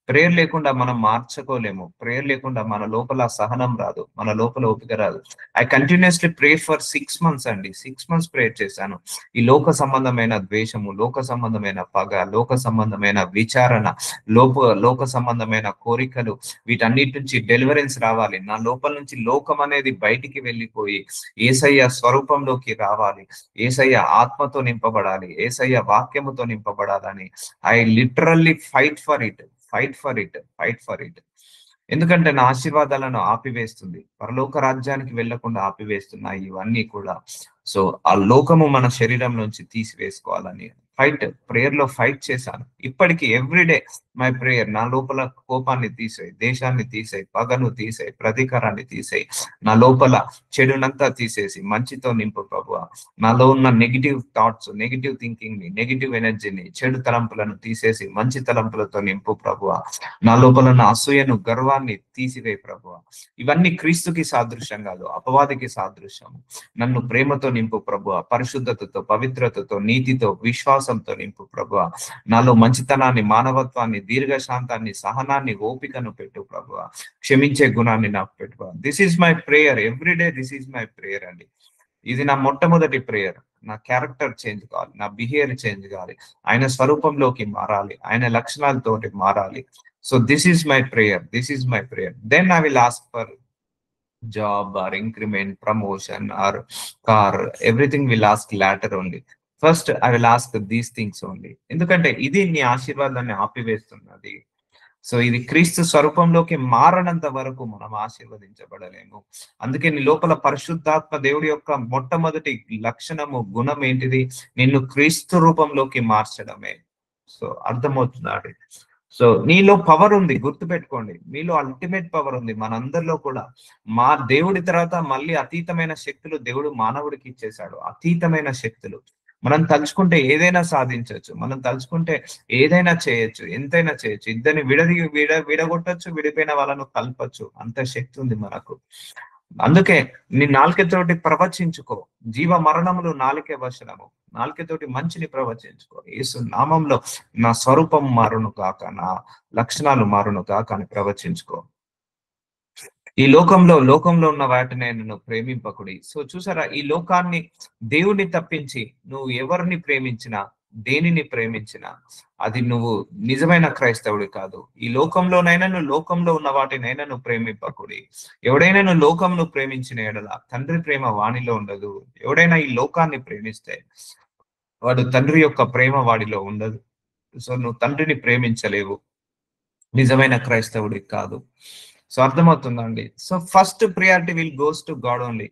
ప్రేయర్ లేకుండా మనం మార్చుకోలేము. ప్రేయర్ లేకుండా మన లోపల సహనం రాదు, మన లోపల ఓపిక రాదు. I continuously pray for 6 months అండి. 6 months ప్రేయర్ చేశాను. ఈ లోక సంబంధమైన ద్వేషము, లోక సంబంధమైన పగ, లోక సంబంధమైన విచారణ, లోక సంబంధమైన కోరికలు, వీటన్నిటి నుంచి డెలివరెన్స్ రావాలి. నా లోపల నుంచి లోకం అనేది బయటికి వెళ్ళిపోయి యేసయ్య స్వరూపంలోకి రావాలి, యేసయ్య ఆత్మతో నింపబడాలి, యేసయ్య వాక్యముతో నింపబడాలని I literally fight for it. ఎందుకంటే నా ఆశీర్వాదాలను ఆపివేస్తుంది, పరలోక రాజ్యానికి వెళ్లకుండా ఆపివేస్తున్నాయి ఇవన్నీ కూడా. సో ఆ లోకము మన శరీరం నుంచి తీసివేసుకోవాలని ప్రేయర్ లో ఫైట్ చేశాను. ఇప్పటికీ ఎవ్రీడే మై ప్రేయర్, నా లోపల కోపాన్ని తీసేయి, దేశాన్ని తీసేయి, పగను తీసేయి, ప్రతీకారాన్ని తీసేయి, నా లోపల చెడునంతా తీసేసి మంచితో నింపు ప్రభువా. నాలో ఉన్న నెగిటివ్ థాట్స్, నెగిటివ్ థింకింగ్ ని, నెగిటివ్ ఎనర్జీని, చెడు తలంపులను తీసేసి మంచి తలంపులతో నింపు ప్రభువా. నా లోపల ఉన్న అసూయను, గర్వాన్ని తీసివేయి ప్రభువా. ఇవన్నీ క్రీస్తుకి సాదృశ్యం కాదు, అపవాదికి సాదృశ్యం. నన్ను ప్రేమతో నింపు ప్రభువా, పరిశుద్ధతతో, పవిత్రతతో, నీతితో, విశ్వాస విశ్వాసంతో నింపు ప్రభువ. నాలో మంచితనాన్ని, మానవత్వాన్ని, దీర్ఘశాంతాన్ని, సహనాన్ని, ఓపికను పెట్టు ప్రభువ. క్షమించే గుణాన్ని నాకు పెట్టు. This is my prayer everyday. This is my prayer అండి. ఇది నా మొట్టమొదటి ప్రేయర్. నా క్యారెక్టర్ చేంజ్ కావాలి, నా బిహేవియర్ చేంజ్ కావాలి, ఆయన స్వరూపంలోకి మారాలి, ఆయన లక్షణాలతోటి మారాలి. So this is my prayer, this is my prayer. Then I will ask for job or increment, promotion or car. Everything will ask later only. First I will ask these things only. ఎందుకంటే ఇది నీ ఆశీర్వాదాన్ని ఆపివేస్తున్నది. So ఇది క్రీస్తు స్వరూపంలోకి మారనంత వరకు మనం ఆశీర్వదించబడలేము. అందుకే నీ లోపల పరిశుద్ధాత్మ దేవుడి యొక్క మొట్టమొదటి లక్షణము, గుణం ఏంటిది? నిన్ను క్రీస్తు రూపంలోకి మార్చడమే. సో అర్థమవుతున్నాడు. సో నీలో పవర్ ఉంది, గుర్తుపెట్టుకోండి. మీలో అల్టిమేట్ పవర్ ఉంది, మనందరిలో కూడా. మా దేవుడి తర్వాత మళ్ళీ అతీతమైన శక్తులు దేవుడు మానవుడికి ఇచ్చేశాడు. అతీతమైన శక్తులు. మనం తలుచుకుంటే ఏదైనా సాధించవచ్చు, మనం తలుచుకుంటే ఏదైనా చేయొచ్చు, ఎంతైనా చేయొచ్చు. ఇద్దరిని విడగొట్టచ్చు, విడిపోయిన వాళ్ళను కలపచ్చు. అంత శక్తి ఉంది మనకు. అందుకే నీ నాలుకతోటి ప్రవచించుకో. జీవ మరణములు నాలుకే వశనము. నాలుకతోటి మంచిని ప్రవచించుకో. యేసు నామంలో నా స్వరూపం మారును కాక, నా లక్షణాలు మారును కాక అని ప్రవచించుకో. ఈ లోకంలో ఉన్న వాటిని నువ్వు ప్రేమింపకుడి. సో చూసారా, ఈ లోకాన్ని, దేవుని తప్పించి నువ్వు ఎవరిని ప్రేమించినా, దేనిని ప్రేమించినా అది నువ్వు నిజమైన క్రైస్తవుడి కాదు. ఈ లోకంలోనైనా నువ్వు లోకంలో ఉన్న వాటినైనా నువ్వు ప్రేమింపకుడి. ఎవడైనా నువ్వు లోకంను ప్రేమించిన ఎడల తండ్రి ప్రేమ వాణిలో ఉండదు. ఎవడైనా ఈ లోకాన్ని ప్రేమిస్తే వాడు తండ్రి యొక్క ప్రేమ వాడిలో ఉండదు. సో నువ్వు తండ్రిని ప్రేమించలేవు, నిజమైన క్రైస్తవుడి కాదు. సో అర్థమవుతుందండి. So first priority will goes to God only.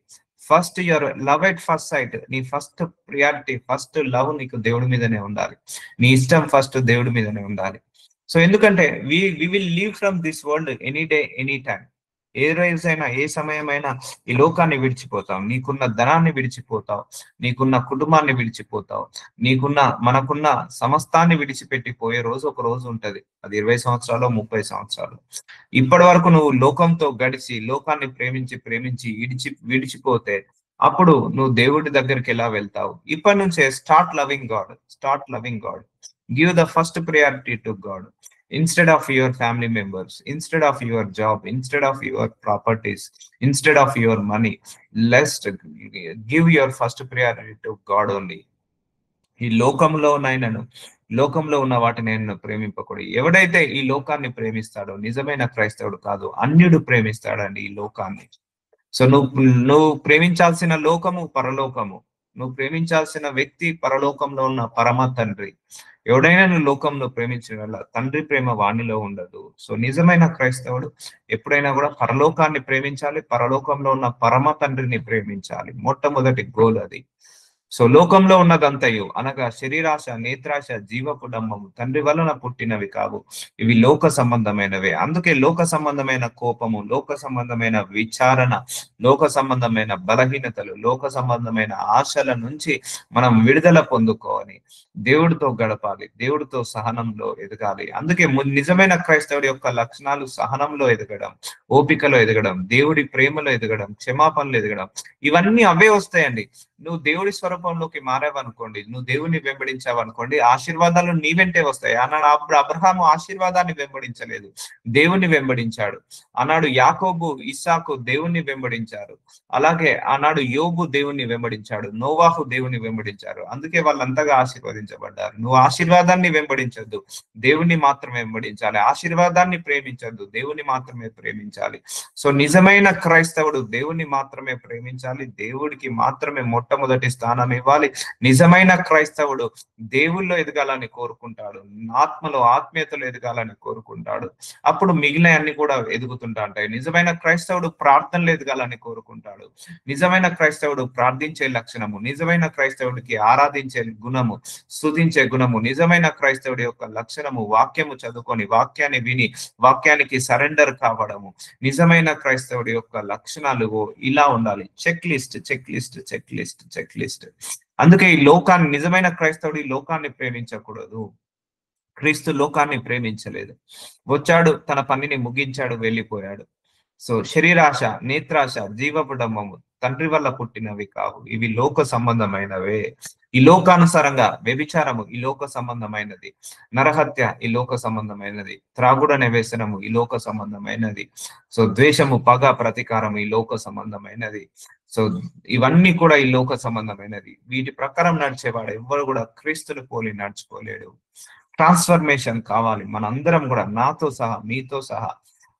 First your love at first sight. నీ ఫస్ట్ ప్రియారిటీ, ఫస్ట్ లవ్ నీకు దేవుడి మీదనే ఉండాలి. నీ ఇష్టం ఫస్ట్ దేవుడి మీదనే ఉండాలి. సో ఎందుకంటే we will leave from this world any day, any time. ఏ రోజైనా, ఏ సమయమైనా ఈ లోకాన్ని విడిచిపోతావు. నీకున్న ధనాన్ని విడిచిపోతావు, నీకున్న కుటుంబాన్ని విడిచిపోతావు, మనకున్న సమస్తాన్ని విడిచిపెట్టి పోయే రోజు ఒక రోజు ఉంటది. అది 20 సంవత్సరాలు, 30 సంవత్సరాలు. ఇప్పటి వరకు నువ్వు లోకంతో గడిచి, లోకాన్ని ప్రేమించి విడిచిపోతే అప్పుడు నువ్వు దేవుడి దగ్గరికి ఎలా వెళ్తావు? ఇప్పటి నుంచే start loving God. Start loving God. Give the first priority to God. Instead of your family members, instead of your job, instead of your properties, instead of your money, let's give your first priority to God only. ఈ లోకంలో ఉన్న వాటిని నేను ప్రేమింపకూడదు. ఎవడైతే ఈ లోకాన్ని ప్రేమిస్తాడో నిజమైన క్రైస్తవుడు కాదు. అన్యుడు ప్రేమిస్తాడండి ఈ లోకాన్ని. సో నువ్వు ప్రేమించాల్సిన లోకము పరలోకము. నువ్వు ప్రేమించాల్సిన వ్యక్తి పరలోకంలో ఉన్న పరమ తండ్రి. ఎవడైనా నువ్వు లోకంలో ప్రేమించిన వల్ల తండ్రి ప్రేమ వాణిలో ఉండదు. సో నిజమైన క్రైస్తవుడు ఎప్పుడైనా కూడా పరలోకాన్ని ప్రేమించాలి, పరలోకంలో ఉన్న పరమ తండ్రిని ప్రేమించాలి. మొట్టమొదటి గోల్ అది. సో లోకంలో ఉన్నదంతయు అనగా శరీరాశ, నేత్రాశ, జీవపుడంబము తండ్రి వలన పుట్టినవి కావు, ఇవి లోక సంబంధమైనవే. అందుకే లోక సంబంధమైన కోపము, లోక సంబంధమైన విచారణ, లోక సంబంధమైన బలహీనతలు, లోక సంబంధమైన ఆశల నుంచి మనం విడుదల పొందుకోవాలి. దేవుడితో గడపాలి, దేవుడితో సహనంలో ఎదగాలి. అందుకే నిజమైన క్రైస్తవుడి యొక్క లక్షణాలు సహనంలో ఎదగడం, ఓపికలో ఎదగడం, దేవుడి ప్రేమలో ఎదగడం, క్షమాపణలో ఎదగడం. ఇవన్నీ అవే వస్తాయండి. నువ్వు దేవుడి స్వరూపంలోకి మారావనుకోండి, నువ్వు దేవుని వెంబడించావనుకోండి, ఆశీర్వాదాలు నీ వెంటే వస్తాయి. అన్నాడు అబ్రహాము ఆశీర్వాదాన్ని వెంబడించలేదు, దేవుణ్ణి వెంబడించాడు. అన్నాడు యాకోబు, ఇస్సాకు దేవుణ్ణి వెంబడించారు. అలాగే ఆనాడు యోబు దేవుణ్ణి వెంబడించాడు, నోవాహు దేవుని వెంబడించారు. అందుకే వాళ్ళంతగా ఆశీర్వదించబడ్డారు. నువ్వు ఆశీర్వాదాన్ని వెంబడించద్దు, దేవుణ్ణి మాత్రమే వెంబడించాలి. ఆశీర్వాదాన్ని ప్రేమించద్దు, దేవుని మాత్రమే ప్రేమించాలి. సో నిజమైన క్రైస్తవుడు దేవుణ్ణి మాత్రమే ప్రేమించాలి, దేవుడికి మాత్రమే మొట్టమొదటి స్థానం ఇవ్వాలి. నిజమైన క్రైస్తవుడు దేవుల్లో ఎదగాలని కోరుకుంటాడు, ఆత్మలో ఆత్మీయతలో ఎదగాలని కోరుకుంటాడు. అప్పుడు మిగిలిన అన్ని కూడా ఎదుగుతుంటా ఉంటాయి. నిజమైన క్రైస్తవుడు ప్రార్థనలు ఎదగాలని కోరుకుంటాడు. నిజమైన క్రైస్తవుడు ప్రార్థించే లక్షణము, నిజమైన క్రైస్తవుడికి ఆరాధించే గుణము, స్తుతించే గుణము, నిజమైన క్రైస్తవుడి యొక్క లక్షణము వాక్యము చదువుకొని, వాక్యాన్ని విని, వాక్యానికి సరెండర్ కావడము. నిజమైన క్రైస్తవుడి యొక్క లక్షణాలు ఇలా ఉండాలి. Check list, check list, check list, check list. అందుకే ఈ లోకాన్ని, నిజమైన క్రైస్తవుడు ఈ లోకాన్ని ప్రేమించకూడదు. క్రీస్తు లోకాన్ని ప్రేమించలేదు. వచ్చాడు, తన పనిని ముగించాడు, వెళ్ళిపోయాడు. సో శరీరాశ, నేత్రాశ, జీవపుడంబము తండ్రి వల్ల పుట్టినవి కావు, ఇవి లోక సంబంధమైనవే. ఈ లోకానుసారంగా వ్యభిచారము ఈ లోక సంబంధమైనది, నరహత్య ఈ లోక సంబంధమైనది, త్రాగుడనే వ్యసనము ఈ లోక సంబంధమైనది, సో ద్వేషము, పగ, ప్రతీకారము ఈ లోక సంబంధమైనది. సో ఇవన్నీ కూడా ఈ లోక సంబంధమైనది. వీటి ప్రకారం నడిచేవాడు ఎవ్వరు కూడా క్రీస్తుని పోలి నడుచుకోలేడు. ట్రాన్స్ఫర్మేషన్ కావాలి. మనందరం కూడా, నాతో సహా మీతో సహా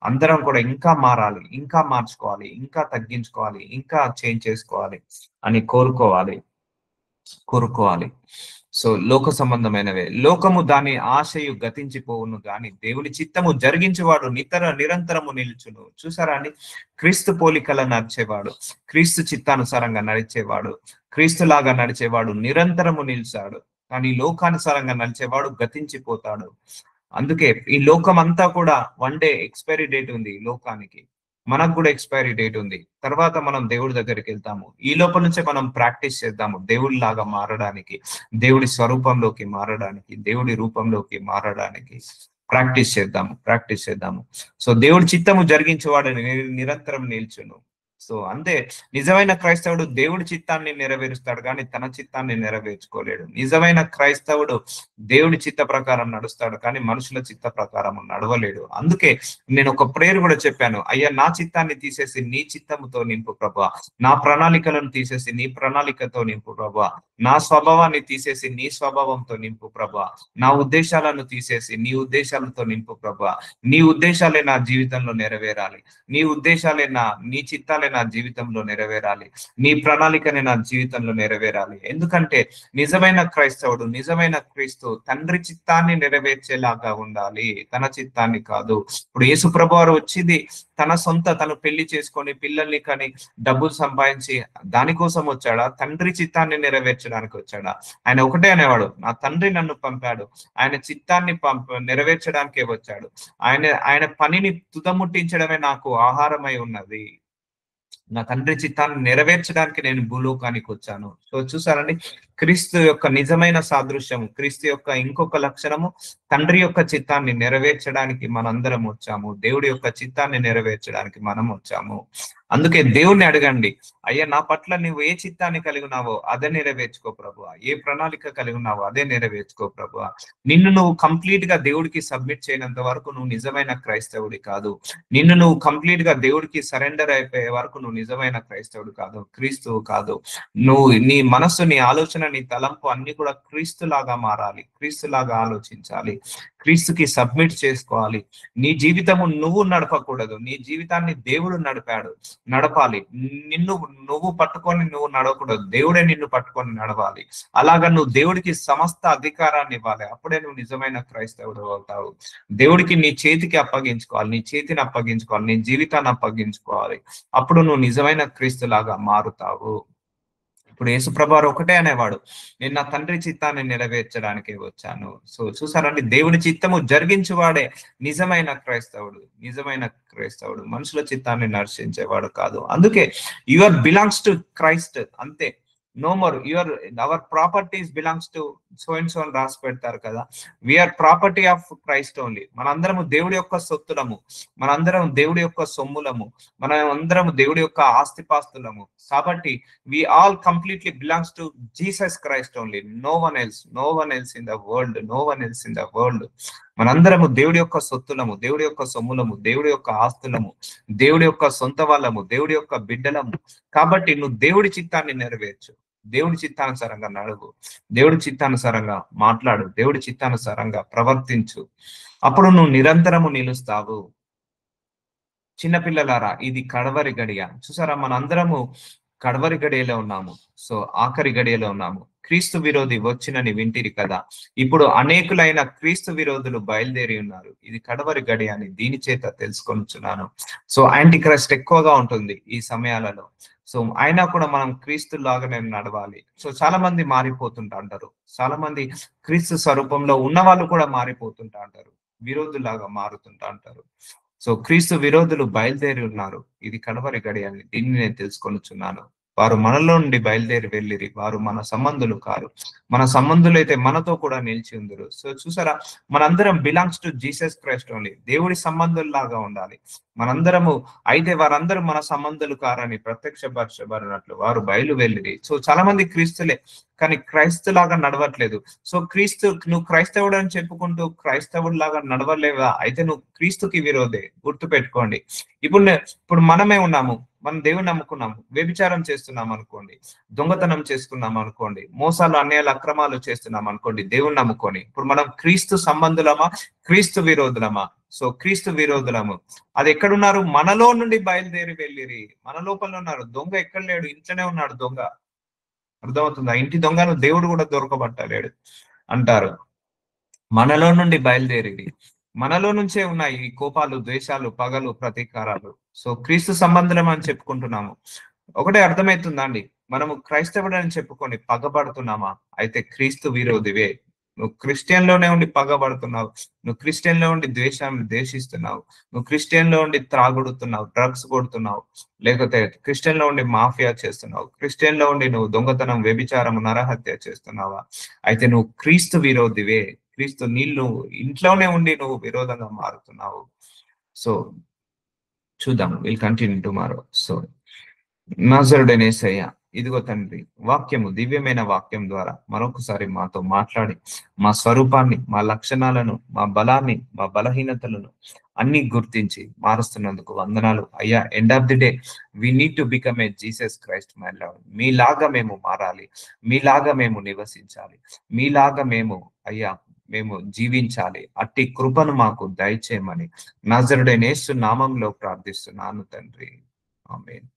అందరం కూడా ఇంకా మారాలి, ఇంకా మార్చుకోవాలి, ఇంకా తగ్గించుకోవాలి, ఇంకా చేంజ్ చేసుకోవాలి అని కోరుకోవాలి. సో లోక సంబంధమైనవే. లోకము దాని ఆశయు గతించిపోవును గాని దేవుని చిత్తము జరిగించేవాడు నిరంతరము నిలుచును. చూసారా అండి, క్రీస్తు పోలికల నడిచేవాడు, క్రీస్తు చిత్తానుసారంగా నడిచేవాడు, క్రీస్తులాగా నడిచేవాడు నిరంతరము నిలిచాడు. కానీ లోకానుసారంగా నడిచేవాడు గతించిపోతాడు. అందుకే ఈ లోకం అంతా కూడా వన్ డే ఎక్స్పైరీ డేట్ ఉంది. ఈ లోకానికి, మనకు కూడా ఎక్స్పైరీ డేట్ ఉంది. తర్వాత మనం దేవుడి దగ్గరికి వెళ్తాము. ఈ లోపల నుంచే మనం ప్రాక్టీస్ చేద్దాము దేవుడి లాగా మారడానికి, దేవుడి స్వరూపంలోకి మారడానికి, దేవుడి రూపంలోకి మారడానికి ప్రాక్టీస్ చేద్దాము. సో దేవుడి చిత్తము జరిగించేవాడు నిరంతరం నిల్చును. సో అంతే, నిజమైన క్రైస్తవుడు దేవుడి చిత్తాన్ని నెరవేరుస్తాడు కానీ తన చిత్తాన్ని నెరవేర్చుకోలేడు. నిజమైన క్రైస్తవుడు దేవుడి చిత్త ప్రకారం నడుస్తాడు కానీ మనుషుల చిత్త ప్రకారం నడవలేడు. అందుకే నేను ఒక ప్రేయర్ కూడా చెప్పాను, అయ్యా నా చిత్తాన్ని తీసేసి నీ చిత్తముతో నింపు ప్రభా, నా ప్రణాళికలను తీసేసి నీ ప్రణాళికతో నింపు ప్రభా, నా స్వభావాన్ని తీసేసి నీ స్వభావంతో నింపు ప్రభా, నా ఉద్దేశాలను తీసేసి నీ ఉద్దేశాలతో నింపు ప్రభా. నీ ఉద్దేశాలే నా జీవితంలో నెరవేరాలి, నీ చిత్తాలే నా జీవితంలో నెరవేరాలి, నీ ప్రణాళికనే నా జీవితంలో నెరవేరాలి. ఎందుకంటే నిజమైన క్రైస్తవుడు, నిజమైన క్రీస్తు తండ్రి చిత్తాన్ని నెరవేర్చేలాగా ఉండాలి, తన చిత్తాన్ని కాదు. ఇప్పుడు యేసు ప్రభువారు వచ్చింది తను పెళ్లి చేసుకొని పిల్లల్ని కానీ డబ్బులు సంపాదించి దానికోసం వచ్చాడా? తండ్రి చిత్తాన్ని నెరవేర్చడానికి వచ్చాడా? ఆయన ఒకటే అనేవాడు, నా తండ్రి నన్ను పంపాడు, ఆయన చిత్తాన్ని నెరవేర్చడానికే వచ్చాడు, ఆయన పనిని తుదముట్టించడమే నాకు ఆహారమై ఉన్నది, నా తండ్రి చిత్తాన్ని నెరవేర్చడానికి నేను భూలోకానికి వచ్చాను. సో చూసారండి, క్రీస్తు యొక్క నిజమైన సాదృశ్యము, క్రీస్తు యొక్క ఇంకొక లక్షణము, తండ్రి యొక్క చిత్తాన్ని నెరవేర్చడానికి మనందరం వచ్చాము, దేవుడి యొక్క చిత్తాన్ని నెరవేర్చడానికి మనం వచ్చాము. అందుకే దేవుణ్ణి అడగండి, అయ్యా నా పట్ల నువ్వు ఏ చిత్తాన్ని కలిగి ఉన్నావో అదే నెరవేర్చుకో ప్రభువా, ఏ ప్రణాళిక కలిగి ఉన్నావో అదే నెరవేర్చుకో ప్రభువా. నిన్ను నువ్వు కంప్లీట్ గా దేవుడికి సబ్మిట్ చేయనంత వరకు నువ్వు నిజమైన క్రైస్తవుడి కాదు. నిన్ను నువ్వు కంప్లీట్ గా దేవుడికి సరెండర్ అయిపోయే వరకు నువ్వు నిజమైన క్రైస్తవుడు కాదు, క్రీస్తువు కాదు. నువ్వు నీ మనస్సు, నీ ఆలోచన, నీ తలంపు అన్ని కూడా క్రీస్తులాగా మారాలి, క్రీస్తులాగా ఆలోచించాలి, క్రీస్తుకి సబ్మిట్ చేసుకోవాలి. నీ జీవితము నువ్వు నడపకూడదు, నీ జీవితాన్ని దేవుడు నడపాలి. నువ్వు పట్టుకొని నువ్వు నడవకూడదు, దేవుడే నిన్ను పట్టుకొని నడవాలి. అలాగా నువ్వు దేవుడికి సమస్త అధికారాన్ని ఇవ్వాలి, అప్పుడే నువ్వు నిజమైన క్రైస్తవుడు అవుతావు. దేవుడికి నీ చేతికి అప్పగించుకోవాలి, నీ చేతిని అప్పగించుకోవాలి, నీ జీవితాన్ని అప్పగించుకోవాలి, అప్పుడు నువ్వు నిజమైన క్రీస్తులాగా మారుతావు. ఇప్పుడు యేసుప్రభువారు ఒకటే అనేవాడు, నేను నా తండ్రి చిత్తాన్ని నెరవేర్చడానికి వచ్చాను. సో చూసారండి, దేవుని చిత్తము జరిగించేవాడే నిజమైన క్రైస్తవుడు, మనుషుల చిత్తాన్ని నర్శించేవాడు కాదు. అందుకే యువర్ బిలాంగ్స్ టు క్రైస్ట్, అంతే. No more our properties belongs to so and so అని రాసి పెడతారు కదా. We are property of Christ only. మనందరము దేవుడి యొక్క సొత్తులము, మనందరం దేవుడి యొక్క సొమ్ములము, మనమందరము దేవుడి యొక్క ఆస్తిపాస్తులము. కాబట్టి we all completely belongs to Jesus Christ only, no one else in the world. మనందరము దేవుడి యొక్క సొత్తులము, దేవుడి యొక్క సొమ్ములము, దేవుడి యొక్క ఆస్తులము, దేవుడి యొక్క సొంత వాళ్ళము, దేవుడి యొక్క బిడ్డలము. కాబట్టి నువ్వు దేవుడి చిత్తాన్ని నెరవేర్చు, దేవుడి చిత్తానుసారంగా నడువు, దేవుడి చిత్తానుసారంగా మాట్లాడు, దేవుడి చిత్తానుసారంగా ప్రవర్తించు, అప్పుడు నువ్వు నిరంతరము నిలుస్తావు. చిన్నపిల్లలారా, ఇది కడవరి గడియ. చూసారా, మనందరము కడవరి గడియలో ఉన్నాము. సో ఆఖరి గడియలో ఉన్నాము. క్రీస్తు విరోధి వచ్చినని వింటిరి కదా, ఇప్పుడు క్రీస్తు విరోధులు బయలుదేరి ఉన్నారు. ఇది కడవరి గడియ అని దీని చేత తెలుసుకొనిచున్నాను. సో యాంటీ క్రైస్ట్ ఎక్కువగా ఉంటుంది ఈ సమయాలలో. సో అయినా కూడా మనం క్రీస్తు లాగానే నడవాలి. సో చాలా మంది మారిపోతుంటా అంటారు, చాలా మంది క్రీస్తు స్వరూపంలో ఉన్న వాళ్ళు కూడా మారిపోతుంటా అంటారు, విరోధులాగా మారుతుంటా అంటారు. సో క్రీస్తు విరోధులు బయలుదేరి ఉన్నారు, ఇది కడవరి గడియ అని దీన్ని నేను తెలుసుకొనిచున్నాను. వారు మనలో నుండి బయలుదేరి వెళ్ళిరి, వారు మన సంబంధులు కారు, మన సంబంధులు అయితే మనతో కూడా నిలిచి ఉందరు. సో చూసారా, మనందరం belongs to Jesus Christ only. దేవుడి సంబంధుల్లాగా ఉండాలి, మనందరము అయితే వారందరూ మన సంబంధులు కారని ప్రత్యక్షపరచబడినట్లు వారు బయలు వెళ్ళిరి. సో చాలా మంది క్రీస్తులే, కానీ క్రైస్తులాగా నడవట్లేదు. సో నువ్వు క్రైస్తవుడు అని చెప్పుకుంటూ క్రైస్తవుడు లాగా నడవలేవా? అయితే నువ్వు క్రీస్తుకి విరోధే. గుర్తు పెట్టుకోండి. ఇప్పుడు మనమే ఉన్నాము, మనం దేవుని నమ్ముకున్నాము, వ్యభిచారం చేస్తున్నాం అనుకోండి, దొంగతనం చేసుకున్నాం అనుకోండి, మోసాలు అన్యాయాలు అక్రమాలు చేస్తున్నాం అనుకోండి, దేవుని నమ్ముకొని ఇప్పుడు మనం క్రీస్తు సంబంధులమా, క్రీస్తు విరోధులమా? సో క్రీస్తు విరోధులము. అది ఎక్కడున్నారు? మనలో నుండి బయలుదేరి వెళ్ళిరి. మన లోపల ఉన్నారు. దొంగ ఎక్కడ లేడు, ఇంట్లోనే ఉన్నాడు దొంగ. అర్థమవుతుందా? ఇంటి దొంగను దేవుడు కూడా దొరకబట్టలేడు అంటారు. మనలో నుండి బయలుదేరిది. మనలో నుంచే ఉన్నాయి ఈ కోపాలు, ద్వేషాలు, పగలు, ప్రతీకారాలు. సో క్రీస్తు సంబంధం అని చెప్పుకుంటున్నాము. ఒకటే అర్థమవుతుందా అండి? మనము క్రైస్తవుడు అని చెప్పుకొని పగబడుతున్నామా? అయితే క్రీస్తు విరోధివే. నువ్వు క్రిస్టియన్ లోనే ఉండి పగబడుతున్నావు. నువ్వు క్రిస్టియన్ లో ఉండి ద్వేషాన్ని ద్వేషిస్తున్నావు. నువ్వు క్రిస్టియన్ లో ఉండి త్రాగుడుతున్నావు, డ్రగ్స్ కొడుతున్నావు, లేకపోతే క్రిస్టియన్ లో ఉండి మాఫియా చేస్తున్నావు, క్రిస్టియన్ లో ఉండి నువ్వు దొంగతనం, వ్యభిచారం, నరహత్య చేస్తున్నావా? అయితే నువ్వు క్రీస్తు విరోధివే. క్రీస్తు నీళ్ళు ఇంట్లోనే ఉండి నువ్వు విరోధంగా మారుతున్నావు. సో చూద్దాం, విల్ కంటిన్యూ టుమారో. సో నజరుడైన యేసయ్య, ఇదిగో తండ్రి, వాక్యము, దివ్యమైన వాక్యం ద్వారా మరొకసారి మాతో మాట్లాడి మా స్వరూపాన్ని, మా లక్షణాలను, మా బలాన్ని, మా బలహీనతలను అన్ని గుర్తించి మారుస్తున్నందుకు వందనాలు అయ్యా. End of the day we need to become a Jesus Christ my Lord. మీలాగా మేము మారాలి, మీలాగా మేము నివసించాలి, మీలాగా మేము అయ్యా మేము జీవించాలి. అట్టి కృపను మాకు దయచేయమని నజరుడైన యేసు నామంలో ప్రార్థిస్తున్నాను తండ్రి. ఆమేన్.